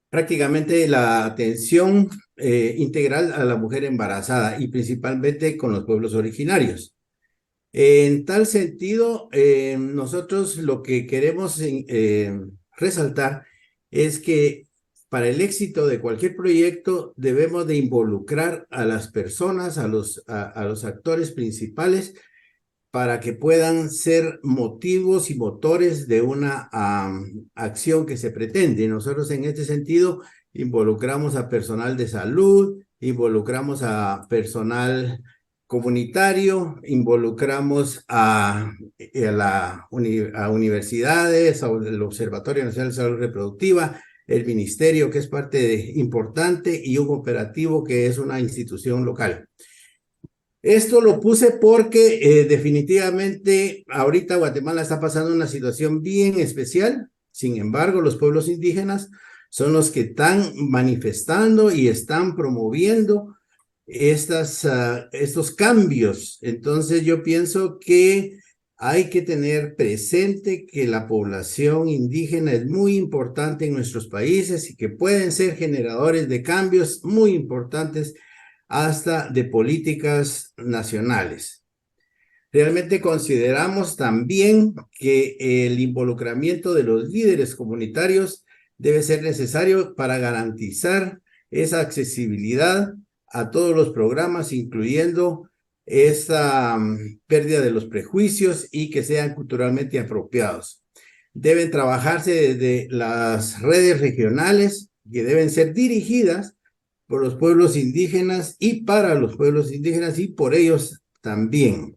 prácticamente la atención integral a la mujer embarazada y principalmente con los pueblos originarios. En tal sentido, nosotros lo que queremos resaltar es que para el éxito de cualquier proyecto debemos de involucrar a las personas, a los actores principales para que puedan ser motivos y motores de una acción que se pretende. Nosotros en este sentido involucramos a personal de salud, involucramos a personal comunitario, involucramos a universidades, al Observatorio Nacional de Salud Reproductiva, el ministerio que es parte importante y un operativo que es una institución local. Esto lo puse porque definitivamente ahorita Guatemala está pasando una situación bien especial. Sin embargo, los pueblos indígenas son los que están manifestando y están promoviendo estos cambios. Entonces yo pienso que hay que tener presente que la población indígena es muy importante en nuestros países y que pueden ser generadores de cambios muy importantes hasta de políticas nacionales. Realmente consideramos también que el involucramiento de los líderes comunitarios debe ser necesario para garantizar esa accesibilidad a todos los programas, incluyendo esa pérdida de los prejuicios y que sean culturalmente apropiados. Deben trabajarse desde las redes regionales que deben ser dirigidas por los pueblos indígenas y para los pueblos indígenas y por ellos también.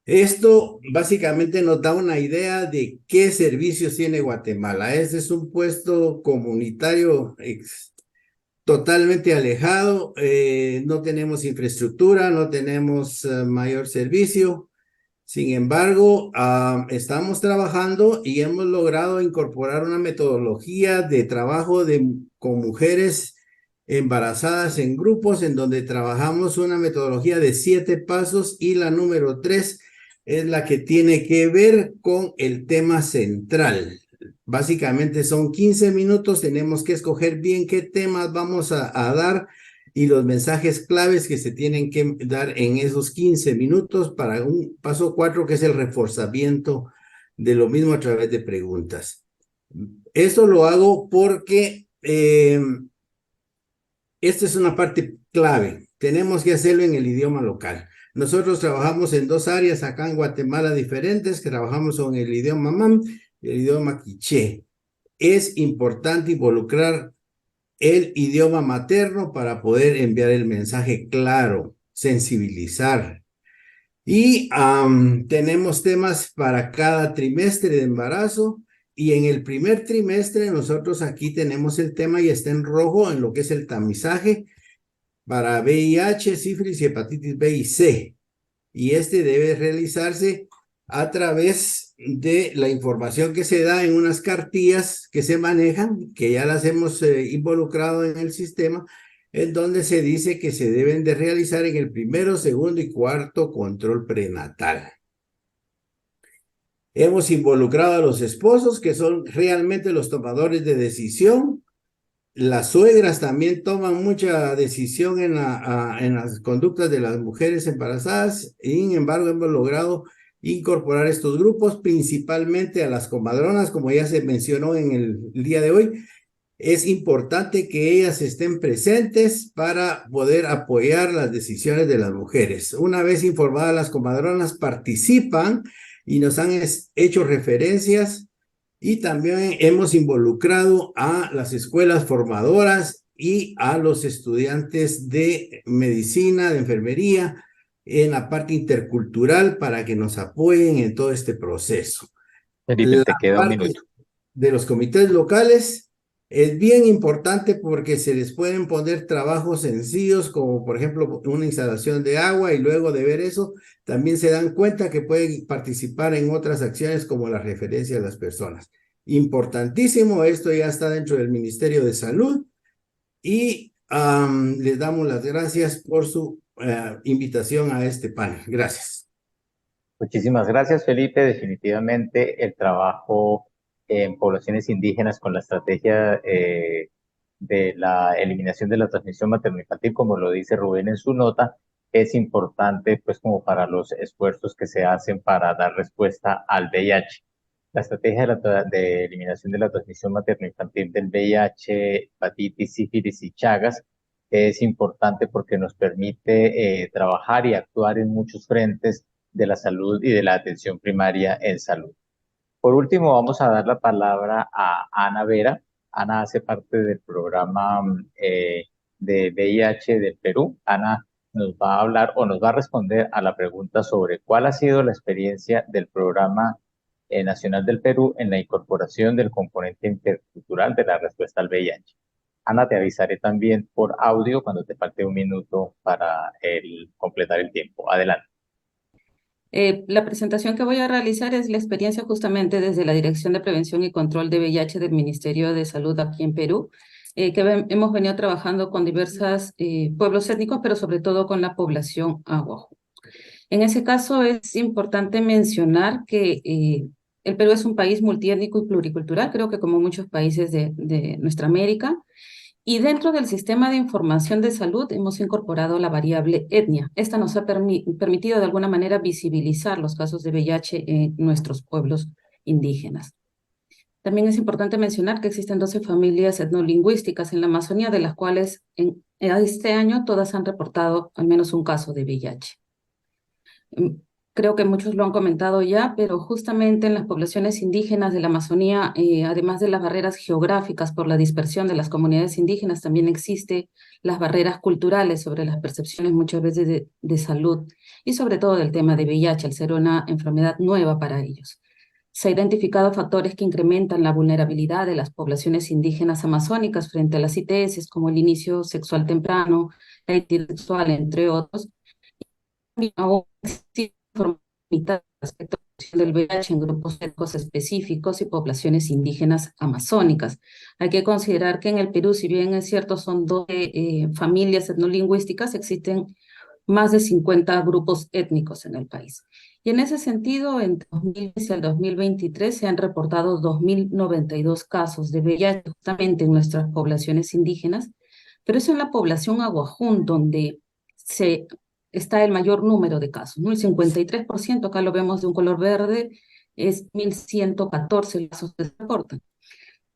Esto básicamente nos da una idea de qué servicios tiene Guatemala. Este es un puesto comunitario totalmente alejado, no tenemos infraestructura, no tenemos mayor servicio. Sin embargo, estamos trabajando y hemos logrado incorporar una metodología de trabajo con mujeres embarazadas en grupos en donde trabajamos una metodología de 7 pasos y la número 3 es la que tiene que ver con el tema central. Básicamente son 15 minutos, tenemos que escoger bien qué temas vamos a dar y los mensajes claves que se tienen que dar en esos 15 minutos para un paso 4 que es el reforzamiento de lo mismo a través de preguntas. Esto lo hago porque esta es una parte clave. Tenemos que hacerlo en el idioma local. Nosotros trabajamos en 2 áreas acá en Guatemala diferentes, que trabajamos con el idioma mam y el idioma quiché. Es importante involucrar el idioma materno para poder enviar el mensaje claro, sensibilizar. Y tenemos temas para cada trimestre de embarazo. Y en el primer trimestre nosotros aquí tenemos el tema y está en rojo en lo que es el tamizaje para VIH, sífilis y hepatitis B y C. Y este debe realizarse a través de la información que se da en unas cartillas que se manejan, que ya las hemos involucrado en el sistema, en donde se dice que se deben de realizar en el primero, segundo y cuarto control prenatal. Hemos involucrado a los esposos, que son realmente los tomadores de decisión. Las suegras también toman mucha decisión en las conductas de las mujeres embarazadas. Sin embargo, hemos logrado incorporar estos grupos, principalmente a las comadronas, como ya se mencionó en el día de hoy. Es importante que ellas estén presentes para poder apoyar las decisiones de las mujeres. Una vez informadas las comadronas, participan y nos han hecho referencias, y también hemos involucrado a las escuelas formadoras y a los estudiantes de medicina, de enfermería, en la parte intercultural para que nos apoyen en todo este proceso. Felipe, La te queda un parte minuto. de los comités locales es bien importante porque se les pueden poner trabajos sencillos, como por ejemplo una instalación de agua, y luego de ver eso también se dan cuenta que pueden participar en otras acciones como la referencia a las personas. Importantísimo, esto ya está dentro del Ministerio de Salud, y les damos las gracias por su invitación a este panel. Gracias. Muchísimas gracias, Felipe. Definitivamente el trabajo en poblaciones indígenas con la estrategia de la eliminación de la transmisión materno-infantil, como lo dice Rubén en su nota, es importante pues como para los esfuerzos que se hacen para dar respuesta al VIH. La estrategia de eliminación de la transmisión materno-infantil del VIH, hepatitis, sífilis y Chagas es importante porque nos permite trabajar y actuar en muchos frentes de la salud y de la atención primaria en salud. Por último, vamos a dar la palabra a Ana Vera. Ana hace parte del programa de VIH del Perú. Ana nos va a hablar o nos va a responder a la pregunta sobre cuál ha sido la experiencia del programa nacional del Perú en la incorporación del componente intercultural de la respuesta al VIH. Ana, te avisaré también por audio cuando te falte un minuto para completar el tiempo. Adelante. La presentación que voy a realizar es la experiencia justamente desde la Dirección de Prevención y Control de VIH del Ministerio de Salud aquí en Perú, que hemos venido trabajando con diversos pueblos étnicos, pero sobre todo con la población aguajún. En ese caso es importante mencionar que el Perú es un país multiétnico y pluricultural, creo que como muchos países de nuestra América. Y dentro del sistema de información de salud hemos incorporado la variable etnia. Esta nos ha permitido de alguna manera visibilizar los casos de VIH en nuestros pueblos indígenas. También es importante mencionar que existen 12 familias etnolingüísticas en la Amazonía, de las cuales en este año todas han reportado al menos un caso de VIH. Creo que muchos lo han comentado ya, pero justamente en las poblaciones indígenas de la Amazonía, además de las barreras geográficas por la dispersión de las comunidades indígenas, también existen las barreras culturales sobre las percepciones muchas veces de salud y sobre todo del tema de VIH, al ser una enfermedad nueva para ellos. Se han identificado factores que incrementan la vulnerabilidad de las poblaciones indígenas amazónicas frente a las ITS, como el inicio sexual temprano, la identidad sexual, entre otros. Y aún existe respecto del VIH en grupos étnicos específicos y poblaciones indígenas amazónicas. Hay que considerar que en el Perú, si bien es cierto son 12 familias etnolingüísticas, existen más de 50 grupos étnicos en el país. Y en ese sentido, en 2010 al 2023 se han reportado 2.092 casos de VIH justamente en nuestras poblaciones indígenas, pero es en la población aguajún donde está el mayor número de casos, ¿no? El 53%, acá lo vemos de un color verde, es 1.114 casos que se reportan.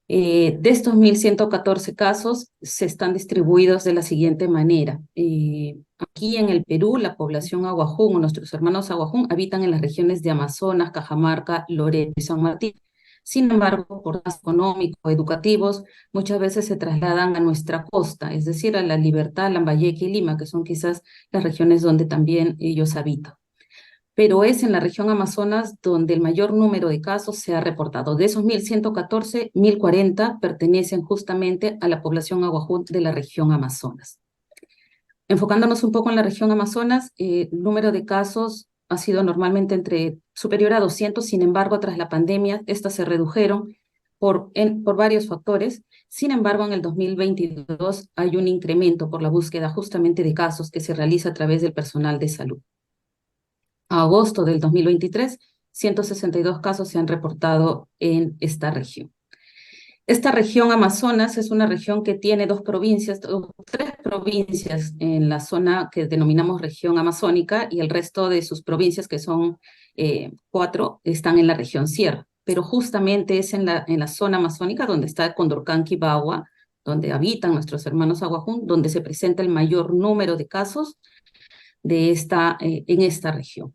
De estos 1.114 casos se están distribuidos de la siguiente manera. Aquí en el Perú, la población aguajún, o nuestros hermanos aguajún, habitan en las regiones de Amazonas, Cajamarca, Loreto y San Martín. Sin embargo, por temas económicos, educativos, muchas veces se trasladan a nuestra costa, es decir, a La Libertad, Lambayeque y Lima, que son quizás las regiones donde también ellos habitan. Pero es en la región Amazonas donde el mayor número de casos se ha reportado. De esos 1.114, 1.040 pertenecen justamente a la población aguajún de la región Amazonas. Enfocándonos un poco en la región Amazonas, el número de casos ha sido normalmente superior a 200, sin embargo, tras la pandemia, estas se redujeron por varios factores. Sin embargo, en el 2022 hay un incremento por la búsqueda justamente de casos que se realiza a través del personal de salud. A agosto del 2023, 162 casos se han reportado en esta región. Esta región Amazonas es una región que tiene tres provincias en la zona que denominamos región amazónica y el resto de sus provincias que son 4 están en la región sierra, pero justamente es en la zona amazónica donde está Condorcanqui, Bagua, donde habitan nuestros hermanos Aguajún, donde se presenta el mayor número de casos de en esta región.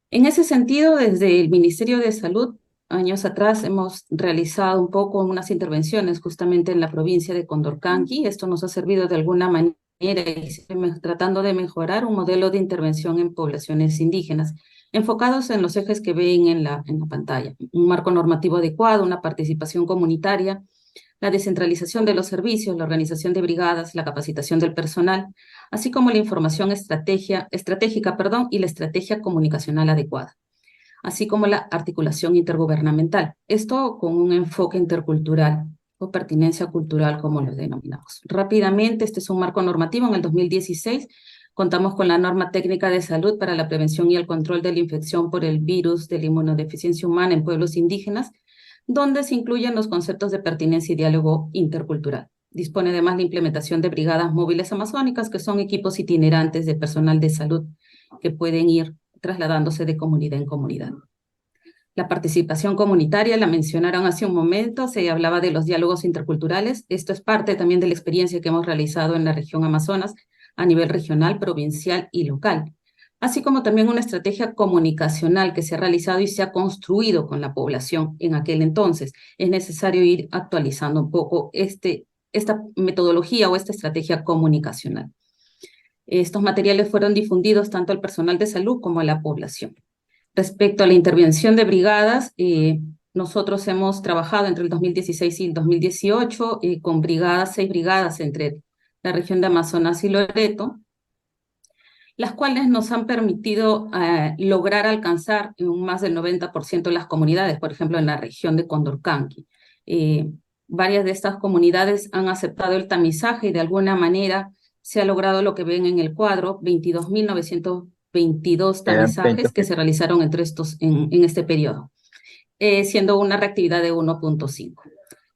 En ese sentido, desde el Ministerio de Salud, años atrás hemos realizado un poco unas intervenciones justamente en la provincia de Condorcanqui. Esto nos ha servido de alguna manera tratando de mejorar un modelo de intervención en poblaciones indígenas, enfocados en los ejes que ven en la pantalla. Un marco normativo adecuado, una participación comunitaria, la descentralización de los servicios, la organización de brigadas, la capacitación del personal, así como la información estratégica, y la estrategia comunicacional adecuada, así como la articulación intergubernamental. Esto con un enfoque intercultural o pertinencia cultural, como lo denominamos. Rápidamente, este es un marco normativo. En el 2016 contamos con la norma técnica de salud para la prevención y el control de la infección por el virus de la inmunodeficiencia humana en pueblos indígenas, donde se incluyen los conceptos de pertinencia y diálogo intercultural. Dispone además la implementación de brigadas móviles amazónicas, que son equipos itinerantes de personal de salud que pueden ir trasladándose de comunidad en comunidad. La participación comunitaria, la mencionaron hace un momento, se hablaba de los diálogos interculturales. Esto es parte también de la experiencia que hemos realizado en la región Amazonas a nivel regional, provincial y local, así como también una estrategia comunicacional que se ha realizado y se ha construido con la población en aquel entonces. Es necesario ir actualizando un poco esta metodología o esta estrategia comunicacional. Estos materiales fueron difundidos tanto al personal de salud como a la población. Respecto a la intervención de brigadas, nosotros hemos trabajado entre el 2016 y el 2018 con 6 brigadas entre la región de Amazonas y Loreto, las cuales nos han permitido lograr alcanzar en más del 90% de las comunidades, por ejemplo, en la región de Condorcanqui. Varias de estas comunidades han aceptado el tamizaje y de alguna manera se ha logrado lo que ven en el cuadro, 22.922 tamizajes que se realizaron en este periodo, siendo una reactividad de 1.5.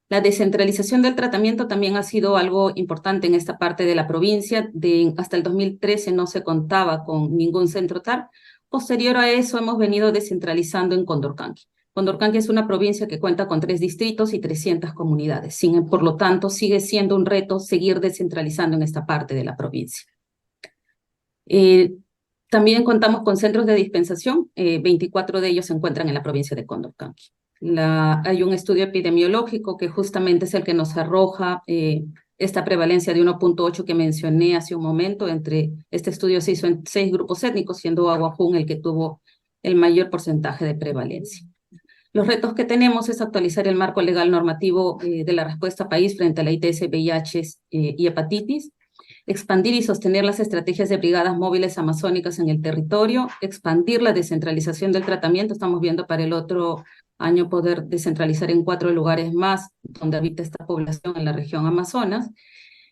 La descentralización del tratamiento también ha sido algo importante en esta parte de la provincia. Hasta el 2013 no se contaba con ningún centro TAR. Posterior a eso hemos venido descentralizando en Condorcanqui. Condorcanqui es una provincia que cuenta con 3 distritos y 300 comunidades. Por lo tanto, sigue siendo un reto seguir descentralizando en esta parte de la provincia. También contamos con centros de dispensación. 24 de ellos se encuentran en la provincia de Condorcanqui. Hay un estudio epidemiológico que justamente es el que nos arroja esta prevalencia de 1.8 que mencioné hace un momento. Este estudio se hizo en 6 grupos étnicos, siendo Aguajún el que tuvo el mayor porcentaje de prevalencia. Los retos que tenemos es actualizar el marco legal normativo de la respuesta país frente a la ITS, VIH y hepatitis, expandir y sostener las estrategias de brigadas móviles amazónicas en el territorio, expandir la descentralización del tratamiento. Estamos viendo para el otro año poder descentralizar en 4 lugares más donde habita esta población en la región Amazonas,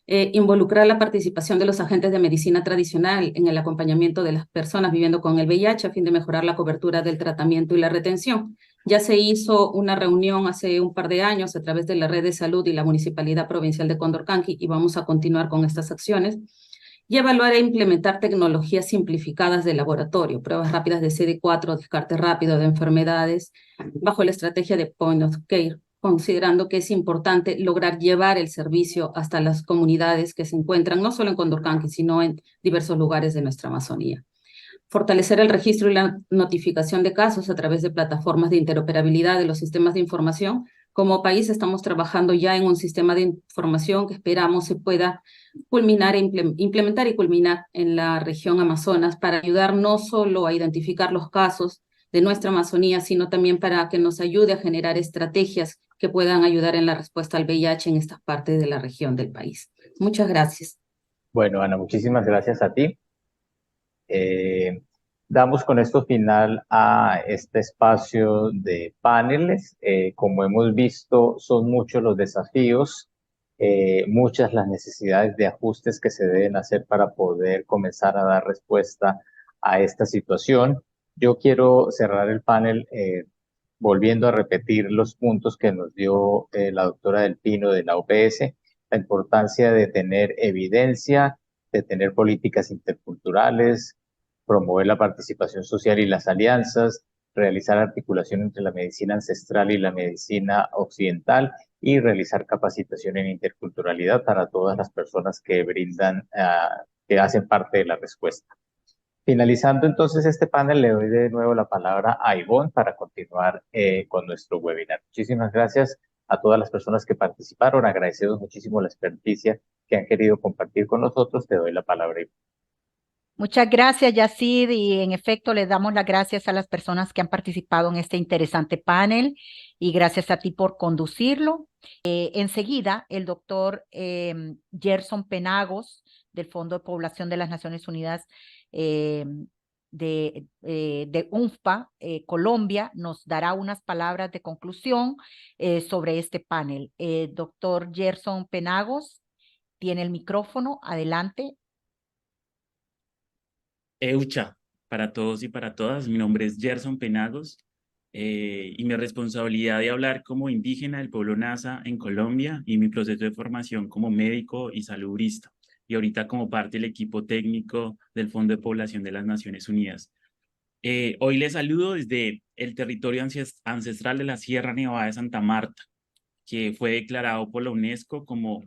involucrar la participación de los agentes de medicina tradicional en el acompañamiento de las personas viviendo con el VIH a fin de mejorar la cobertura del tratamiento y la retención. Ya se hizo una reunión hace un par de años a través de la Red de Salud y la Municipalidad Provincial de Condorcanqui y vamos a continuar con estas acciones. Y evaluar e implementar tecnologías simplificadas de laboratorio, pruebas rápidas de CD4, descarte rápido de enfermedades, bajo la estrategia de Point of Care, considerando que es importante lograr llevar el servicio hasta las comunidades que se encuentran no solo en Condorcanqui, sino en diversos lugares de nuestra Amazonía. Fortalecer el registro y la notificación de casos a través de plataformas de interoperabilidad de los sistemas de información. Como país estamos trabajando ya en un sistema de información que esperamos se pueda implementar y culminar en la región Amazonas para ayudar no solo a identificar los casos de nuestra Amazonía, sino también para que nos ayude a generar estrategias que puedan ayudar en la respuesta al VIH en estas partes de la región del país. Muchas gracias. Bueno, Ana, muchísimas gracias a ti. Damos con esto final a este espacio de paneles. Como hemos visto, son muchos los desafíos, muchas las necesidades de ajustes que se deben hacer para poder comenzar a dar respuesta a esta situación. Yo quiero cerrar el panel volviendo a repetir los puntos que nos dio la doctora Del Pino de la OPS, la importancia de tener evidencia, de tener políticas interculturales, promover la participación social y las alianzas, realizar articulación entre la medicina ancestral y la medicina occidental y realizar capacitación en interculturalidad para todas las personas que brindan, que hacen parte de la respuesta. Finalizando entonces este panel, le doy de nuevo la palabra a Ivonne para continuar con nuestro webinar. Muchísimas gracias a todas las personas que participaron. Agradecemos muchísimo la experticia que han querido compartir con nosotros. Te doy la palabra, Ivonne. Muchas gracias, Yacid, y en efecto les damos las gracias a las personas que han participado en este interesante panel y gracias a ti por conducirlo. Enseguida, el doctor Gerson Penagos, del Fondo de Población de las Naciones Unidas de UNFPA, Colombia, nos dará unas palabras de conclusión sobre este panel. Doctor Gerson Penagos, tiene el micrófono, adelante. Eucha, para todos y para todas. Mi nombre es Gerson Penagos y mi responsabilidad de hablar como indígena del pueblo Nasa en Colombia y mi proceso de formación como médico y salubrista y ahorita como parte del equipo técnico del Fondo de Población de las Naciones Unidas. Hoy les saludo desde el territorio ancestral de la Sierra Nevada de Santa Marta, que fue declarado por la UNESCO como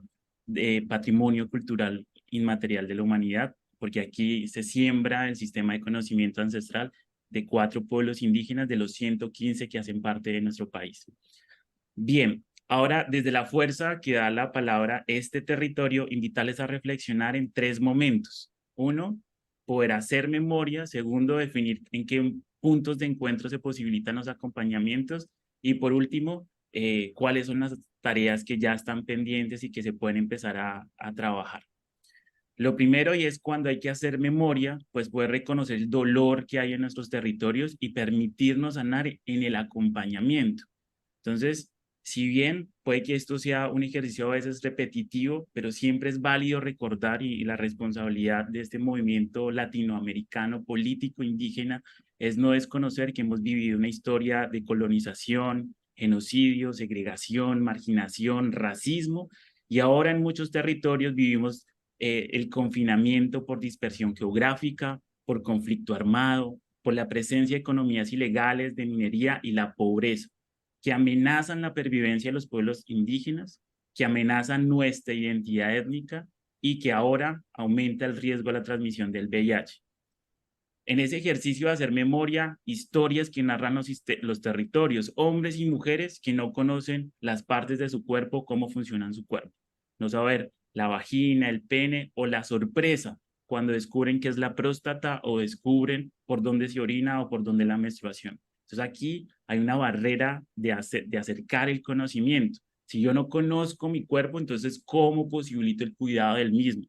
Patrimonio Cultural Inmaterial de la Humanidad, porque aquí se siembra el sistema de conocimiento ancestral de 4 pueblos indígenas de los 115 que hacen parte de nuestro país. Bien, ahora desde la fuerza que da la palabra este territorio, invitarles a reflexionar en 3 momentos. 1, poder hacer memoria. 2, definir en qué puntos de encuentro se posibilitan los acompañamientos. Y por último, cuáles son las tareas que ya están pendientes y que se pueden empezar a trabajar. Lo primero, y es cuando hay que hacer memoria, pues poder reconocer el dolor que hay en nuestros territorios y permitirnos sanar en el acompañamiento. Entonces, si bien puede que esto sea un ejercicio a veces repetitivo, pero siempre es válido recordar y la responsabilidad de este movimiento latinoamericano político indígena es no desconocer que hemos vivido una historia de colonización, genocidio, segregación, marginación, racismo, y ahora en muchos territorios vivimos el confinamiento por dispersión geográfica, por conflicto armado, por la presencia de economías ilegales, de minería y la pobreza, que amenazan la pervivencia de los pueblos indígenas, que amenazan nuestra identidad étnica y que ahora aumenta el riesgo de la transmisión del VIH. En ese ejercicio de hacer memoria, historias que narran los territorios, hombres y mujeres que no conocen las partes de su cuerpo, cómo funcionan su cuerpo. No saber la vagina, el pene o la sorpresa cuando descubren qué es la próstata o descubren por dónde se orina o por dónde es la menstruación. Entonces aquí hay una barrera de acercar el conocimiento. Si yo no conozco mi cuerpo, entonces ¿cómo posibilito el cuidado del mismo?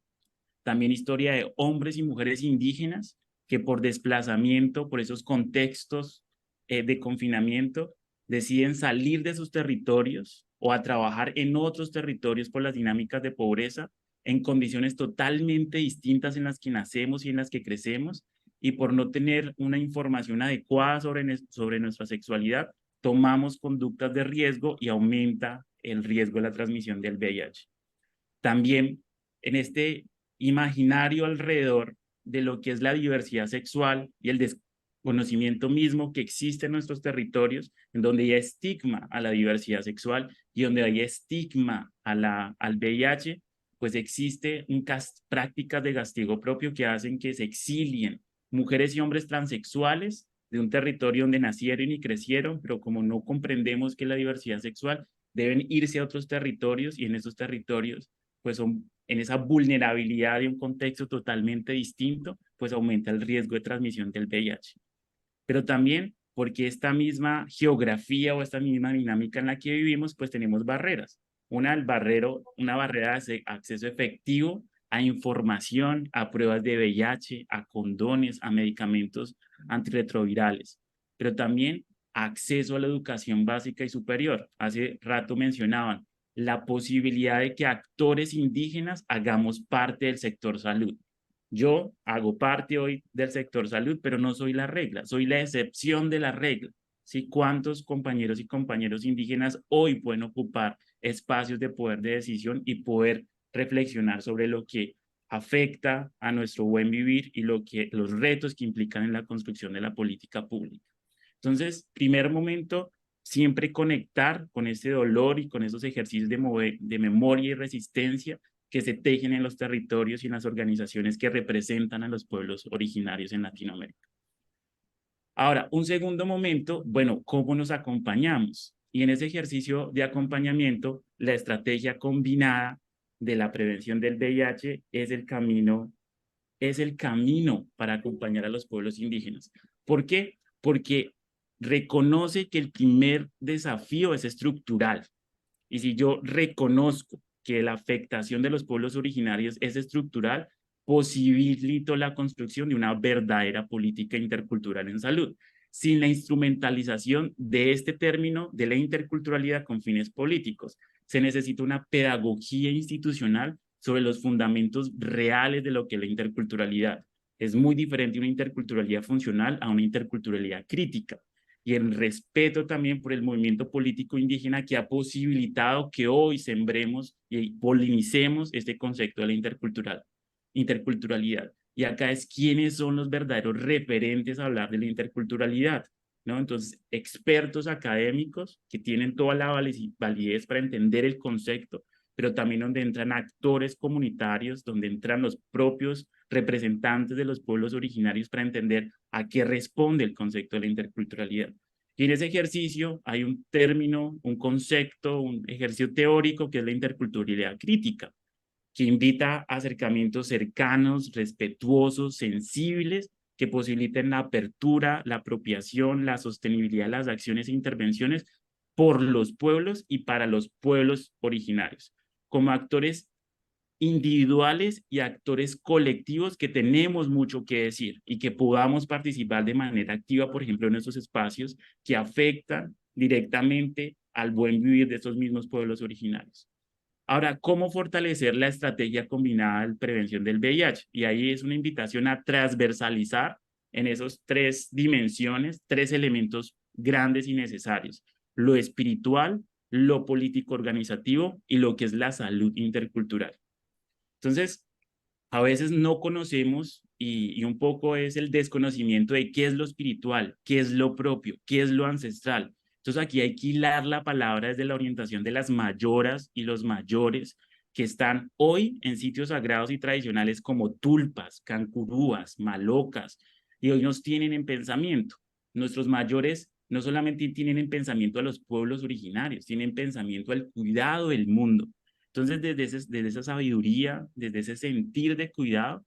También historia de hombres y mujeres indígenas que por desplazamiento, por esos contextos de confinamiento, deciden salir de sus territorios o a trabajar en otros territorios por las dinámicas de pobreza en condiciones totalmente distintas en las que nacemos y en las que crecemos, y por no tener una información adecuada sobre nuestra sexualidad, tomamos conductas de riesgo y aumenta el riesgo de la transmisión del VIH. También en este imaginario alrededor de lo que es la diversidad sexual y el desconocimiento mismo que existe en nuestros territorios, en donde hay estigma a la diversidad sexual y donde hay estigma al VIH, pues existe prácticas de castigo propio que hacen que se exilien mujeres y hombres transexuales de un territorio donde nacieron y crecieron, pero como no comprendemos que la diversidad sexual, deben irse a otros territorios y en esos territorios, pues son en esa vulnerabilidad de un contexto totalmente distinto, pues aumenta el riesgo de transmisión del VIH. Pero también porque esta misma geografía o esta misma dinámica en la que vivimos, pues tenemos barreras. Una barrera de acceso efectivo a información, a pruebas de VIH, a condones, a medicamentos antirretrovirales, pero también acceso a la educación básica y superior. Hace rato mencionaban la posibilidad de que actores indígenas hagamos parte del sector salud. Yo hago parte hoy del sector salud, pero no soy la regla, soy la excepción de la regla. ¿Sí? ¿Cuántos compañeros y compañeras indígenas hoy pueden ocupar espacios de poder de decisión y poder reflexionar sobre lo que afecta a nuestro buen vivir y los retos que implican en la construcción de la política pública. Entonces, primer momento, siempre conectar con ese dolor y con esos ejercicios de memoria y resistencia que se tejen en los territorios y en las organizaciones que representan a los pueblos originarios en Latinoamérica. Ahora, un segundo momento, bueno, ¿cómo nos acompañamos? Y en ese ejercicio de acompañamiento, la estrategia combinada de la prevención del VIH es el camino para acompañar a los pueblos indígenas. ¿Por qué? Porque reconoce que el primer desafío es estructural. Y si yo reconozco que la afectación de los pueblos originarios es estructural, posibilito la construcción de una verdadera política intercultural en salud, sin la instrumentalización de este término de la interculturalidad con fines políticos. Se necesita una pedagogía institucional sobre los fundamentos reales de lo que es la interculturalidad. Es muy diferente una interculturalidad funcional a una interculturalidad crítica. Y el respeto también por el movimiento político indígena que ha posibilitado que hoy sembremos y polinicemos este concepto de la interculturalidad. Y acá es quiénes son los verdaderos referentes a hablar de la interculturalidad, ¿no? Entonces, expertos académicos que tienen toda la validez para entender el concepto, pero también donde entran actores comunitarios, donde entran los propios representantes de los pueblos originarios para entender a qué responde el concepto de la interculturalidad. Y en ese ejercicio hay un término, un concepto, un ejercicio teórico que es la interculturalidad crítica, que invita a acercamientos cercanos, respetuosos, sensibles, que posibiliten la apertura, la apropiación, la sostenibilidad de las acciones e intervenciones por los pueblos y para los pueblos originarios, como actores individuales y actores colectivos que tenemos mucho que decir y que podamos participar de manera activa, por ejemplo, en esos espacios que afectan directamente al buen vivir de estos mismos pueblos originarios. Ahora, ¿cómo fortalecer la estrategia combinada de prevención del VIH? Y ahí es una invitación a transversalizar en esas tres dimensiones, tres elementos grandes y necesarios: lo espiritual, lo político organizativo y lo que es la salud intercultural. Entonces, a veces no conocemos y un poco es el desconocimiento de qué es lo espiritual, qué es lo propio, qué es lo ancestral. Entonces aquí hay que hilar la palabra desde la orientación de las mayoras y los mayores que están hoy en sitios sagrados y tradicionales como tulpas, cancurúas, malocas, y hoy nos tienen en pensamiento. Nuestros mayores no solamente tienen en pensamiento a los pueblos originarios, tienen pensamiento al cuidado del mundo. Entonces, desde esa sabiduría, desde ese sentir de cuidado,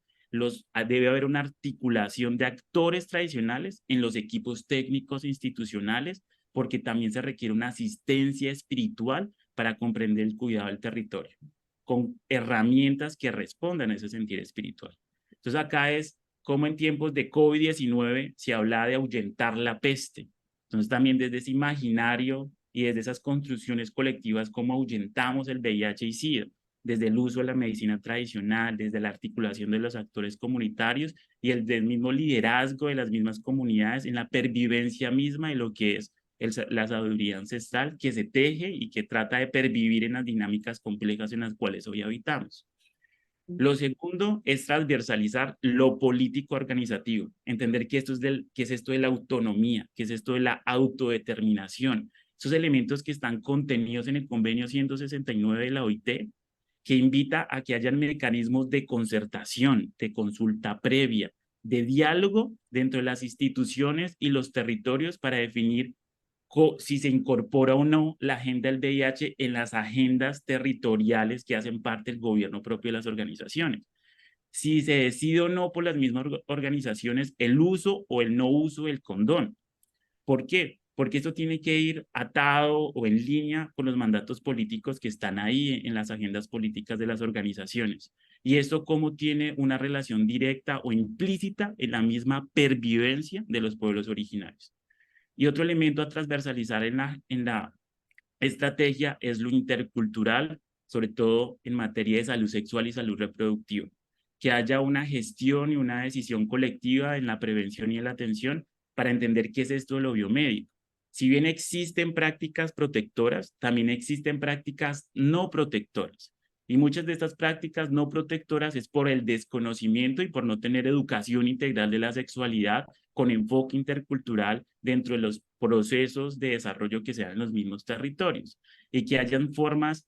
debe haber una articulación de actores tradicionales en los equipos técnicos e institucionales, porque también se requiere una asistencia espiritual para comprender el cuidado del territorio, con herramientas que respondan a ese sentir espiritual. Entonces, acá es como en tiempos de COVID-19 se habla de ahuyentar la peste. Entonces, también desde ese imaginario y desde esas construcciones colectivas, cómo ahuyentamos el VIH y SIDA, desde el uso de la medicina tradicional, desde la articulación de los actores comunitarios y del mismo liderazgo de las mismas comunidades en la pervivencia misma de lo que es la sabiduría ancestral que se teje y que trata de pervivir en las dinámicas complejas en las cuales hoy habitamos. Lo segundo es transversalizar lo político organizativo, entender qué es esto de la autonomía, qué es esto de la autodeterminación, esos elementos que están contenidos en el convenio 169 de la OIT, que invita a que hayan mecanismos de concertación, de consulta previa, de diálogo dentro de las instituciones y los territorios para definir si se incorpora o no la agenda del VIH en las agendas territoriales que hacen parte del gobierno propio de las organizaciones. Si se decide o no por las mismas organizaciones el uso o el no uso del condón. ¿Por qué? Porque esto tiene que ir atado o en línea con los mandatos políticos que están ahí en las agendas políticas de las organizaciones. Y esto cómo tiene una relación directa o implícita en la misma pervivencia de los pueblos originarios. Y otro elemento a transversalizar en la estrategia es lo intercultural, sobre todo en materia de salud sexual y salud reproductiva. Que haya una gestión y una decisión colectiva en la prevención y en la atención para entender qué es esto de lo biomédico. Si bien existen prácticas protectoras, también existen prácticas no protectoras. Y muchas de estas prácticas no protectoras es por el desconocimiento y por no tener educación integral de la sexualidad con enfoque intercultural dentro de los procesos de desarrollo que se dan en los mismos territorios y que hayan formas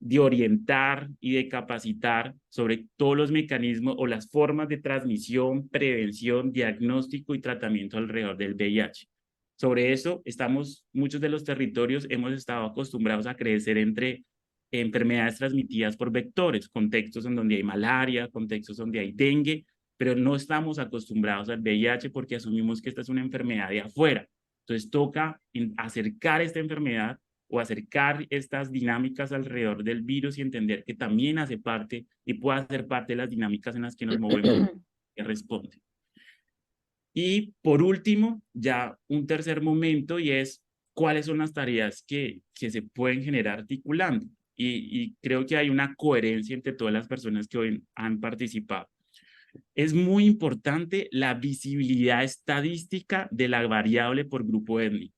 de orientar y de capacitar sobre todos los mecanismos o las formas de transmisión, prevención, diagnóstico y tratamiento alrededor del VIH. Sobre eso, muchos de los territorios hemos estado acostumbrados a crecer entre enfermedades transmitidas por vectores, contextos en donde hay malaria, contextos donde hay dengue, pero no estamos acostumbrados al VIH porque asumimos que esta es una enfermedad de afuera. Entonces toca acercar esta enfermedad o acercar estas dinámicas alrededor del virus y entender que también hace parte y puede hacer parte de las dinámicas en las que nos movemos y responde. Y por último, ya un tercer momento y es cuáles son las tareas que se pueden generar articulando. Y creo que hay una coherencia entre todas las personas que hoy han participado. Es muy importante la visibilidad estadística de la variable por grupo étnico.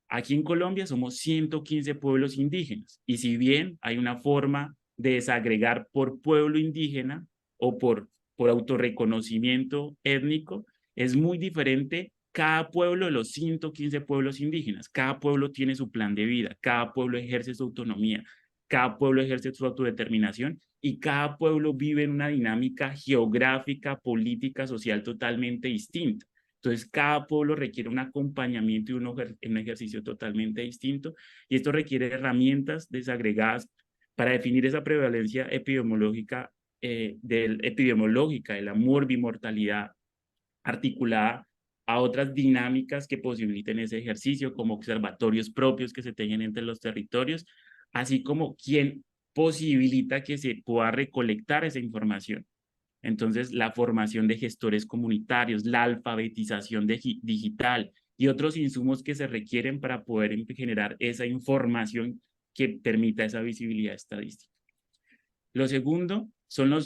Aquí en Colombia somos 115 pueblos indígenas y si bien hay una forma de desagregar por pueblo indígena o por autorreconocimiento étnico, es muy diferente cada pueblo de los 115 pueblos indígenas. Cada pueblo tiene su plan de vida, cada pueblo ejerce su autonomía, cada pueblo ejerce su autodeterminación y cada pueblo vive en una dinámica geográfica, política, social totalmente distinta. Entonces, cada pueblo requiere un acompañamiento y un ejercicio totalmente distinto y esto requiere herramientas desagregadas para definir esa prevalencia epidemiológica de la morbimortalidad articulada a otras dinámicas que posibiliten ese ejercicio, como observatorios propios que se tengan entre los territorios, así como quien posibilita que se pueda recolectar esa información. Entonces, la formación de gestores comunitarios, la alfabetización digital y otros insumos que se requieren para poder generar esa información que permita esa visibilidad estadística. Lo segundo son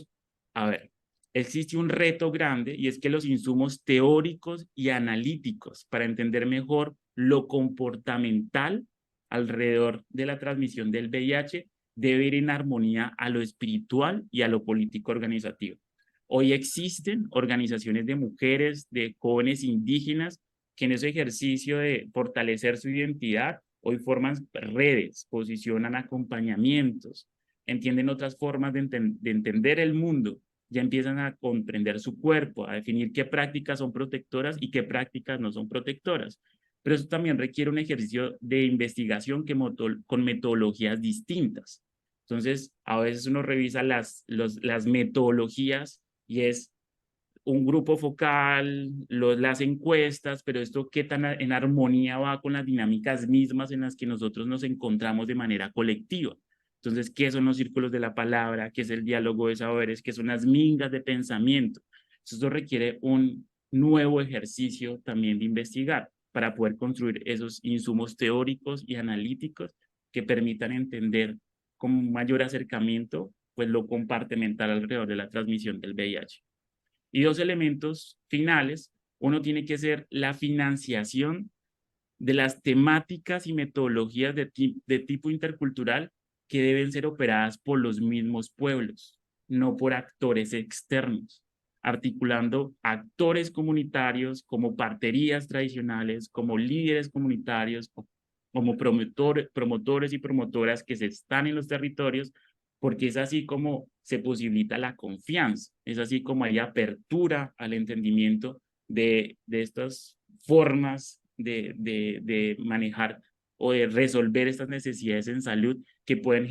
existe un reto grande y es que los insumos teóricos y analíticos para entender mejor lo comportamental alrededor de la transmisión del VIH debe ir en armonía a lo espiritual y a lo político organizativo. Hoy existen organizaciones de mujeres, de jóvenes indígenas, que en ese ejercicio de fortalecer su identidad, hoy forman redes, posicionan acompañamientos, entienden otras formas de entender el mundo, ya empiezan a comprender su cuerpo, a definir qué prácticas son protectoras y qué prácticas no son protectoras. Pero eso también requiere un ejercicio de investigación con metodologías distintas. Entonces, a veces uno revisa las metodologías y es un grupo focal, las encuestas, pero esto qué tan en armonía va con las dinámicas mismas en las que nosotros nos encontramos de manera colectiva. Entonces, ¿qué son los círculos de la palabra? ¿Qué es el diálogo de saberes? ¿Qué son las mingas de pensamiento? Eso requiere un nuevo ejercicio también de investigar para poder construir esos insumos teóricos y analíticos que permitan entender con mayor acercamiento pues lo compartimental alrededor de la transmisión del VIH. Y dos elementos finales, uno tiene que ser la financiación de las temáticas y metodologías de tipo intercultural que deben ser operadas por los mismos pueblos, no por actores externos, articulando actores comunitarios como parterías tradicionales, como líderes comunitarios, como promotores y promotoras que se están en los territorios, porque es así como se posibilita la confianza, es así como hay apertura al entendimiento de estas formas de manejar o de resolver estas necesidades en salud que pueden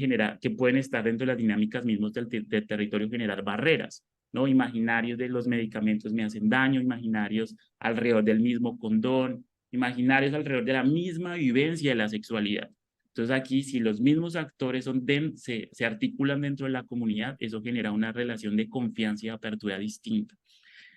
estar dentro de las dinámicas mismas del territorio, generar barreras, ¿no? Imaginarios de los medicamentos me hacen daño, imaginarios alrededor del mismo condón, imaginarios alrededor de la misma vivencia de la sexualidad. Entonces aquí, si los mismos actores se articulan dentro de la comunidad, eso genera una relación de confianza y apertura distinta.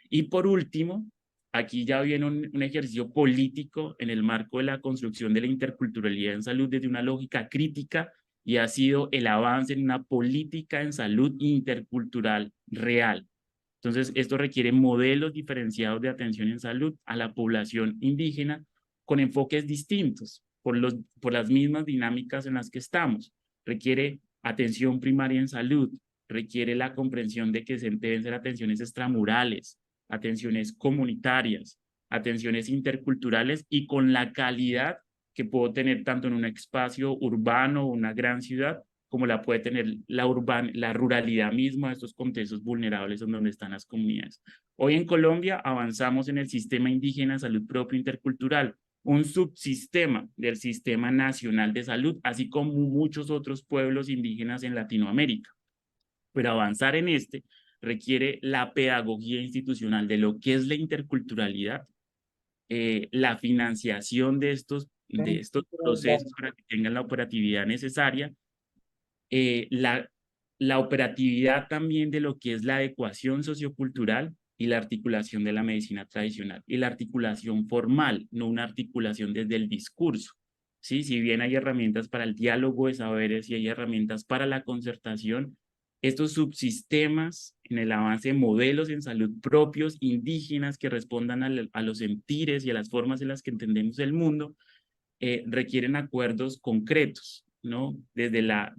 Y por último, aquí ya viene un ejercicio político en el marco de la construcción de la interculturalidad en salud desde una lógica crítica y ha sido el avance en una política en salud intercultural real. Entonces, esto requiere modelos diferenciados de atención en salud a la población indígena con enfoques distintos por las mismas dinámicas en las que estamos. Requiere Atención primaria en salud requiere la comprensión de que se deben ser atenciones extramurales, atenciones comunitarias, atenciones interculturales y con la calidad que puedo tener tanto en un espacio urbano o una gran ciudad, como la puede tener la ruralidad misma de estos contextos vulnerables en donde están las comunidades. Hoy en Colombia avanzamos en el sistema indígena de salud propio intercultural, un subsistema del Sistema Nacional de Salud, así como muchos otros pueblos indígenas en Latinoamérica. Pero avanzar en este requiere la pedagogía institucional de lo que es la interculturalidad, la financiación de estos procesos para que tengan la operatividad necesaria, la operatividad también de lo que es la adecuación sociocultural y la articulación de la medicina tradicional y la articulación formal, no una articulación desde el discurso. ¿Sí? Si bien hay herramientas para el diálogo de saberes y hay herramientas para la concertación, estos subsistemas en el avance de modelos en salud propios, indígenas, que respondan a los sentires y a las formas en las que entendemos el mundo, requieren acuerdos concretos, ¿no? Desde la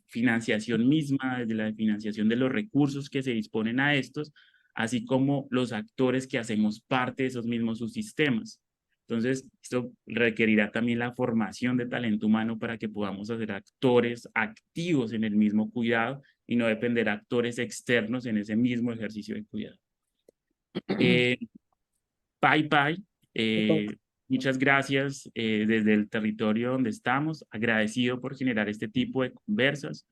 financiación misma, desde la financiación de los recursos que se disponen a estos, así como los actores que hacemos parte de esos mismos subsistemas. Entonces, esto requerirá también la formación de talento humano para que podamos ser actores activos en el mismo cuidado y no depender de actores externos en ese mismo ejercicio de cuidado. Muchas gracias desde el territorio donde estamos, agradecido por generar este tipo de conversas.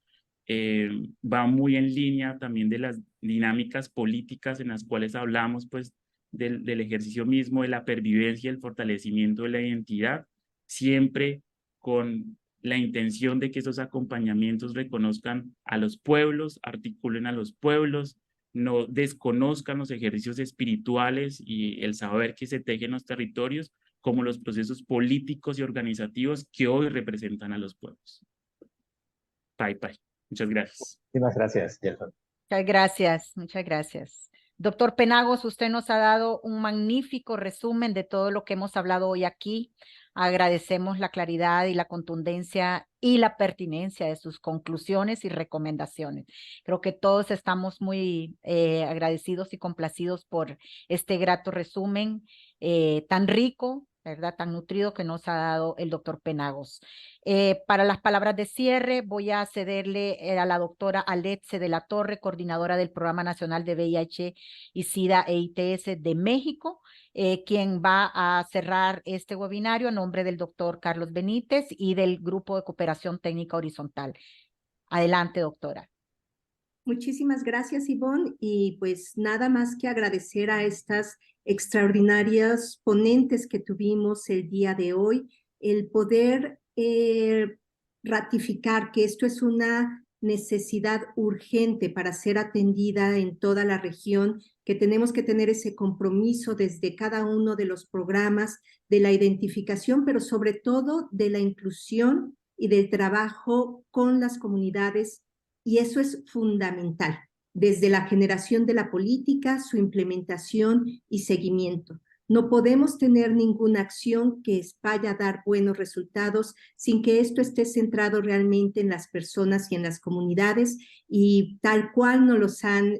Va muy en línea también de las dinámicas políticas en las cuales hablamos pues del ejercicio mismo, de la pervivencia y el fortalecimiento de la identidad, siempre con la intención de que esos acompañamientos reconozcan a los pueblos, articulen a los pueblos, no desconozcan los ejercicios espirituales y el saber que se tejen los territorios, como los procesos políticos y organizativos que hoy representan a los pueblos. Muchas gracias. Muchísimas gracias, Gerson. Muchas gracias, muchas gracias. Doctor Penagos, usted nos ha dado un magnífico resumen de todo lo que hemos hablado hoy aquí. Agradecemos la claridad y la contundencia y la pertinencia de sus conclusiones y recomendaciones. Creo que todos estamos muy agradecidos y complacidos por este grato resumen tan rico, ¿verdad? Tan nutrido que nos ha dado el doctor Penagos. Para las palabras de cierre, voy a cederle a la doctora Aletze de la Torre, coordinadora del Programa Nacional de VIH y SIDA e ITS de México, quien va a cerrar este webinario a nombre del doctor Carlos Benítez y del Grupo de Cooperación Técnica Horizontal. Adelante, doctora. Muchísimas gracias, Ivonne, y pues nada más que agradecer a estas extraordinarias ponentes que tuvimos el día de hoy, el poder ratificar que esto es una necesidad urgente para ser atendida en toda la región, que tenemos que tener ese compromiso desde cada uno de los programas de la identificación, pero sobre todo de la inclusión y del trabajo con las comunidades. Y eso es fundamental, desde la generación de la política, su implementación y seguimiento. No podemos tener ninguna acción que vaya a dar buenos resultados sin que esto esté centrado realmente en las personas y en las comunidades, y tal cual nos los han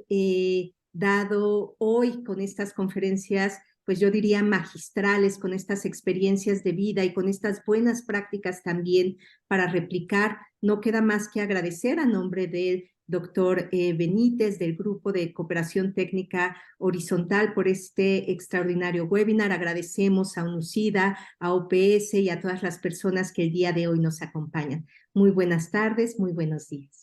dado hoy con estas conferencias, pues yo diría magistrales, con estas experiencias de vida y con estas buenas prácticas también para replicar. No queda más que agradecer a nombre del doctor Benítez, del Grupo de Cooperación Técnica Horizontal, por este extraordinario webinar. Agradecemos a UNUCIDA, a OPS y a todas las personas que el día de hoy nos acompañan. Muy buenas tardes, muy buenos días.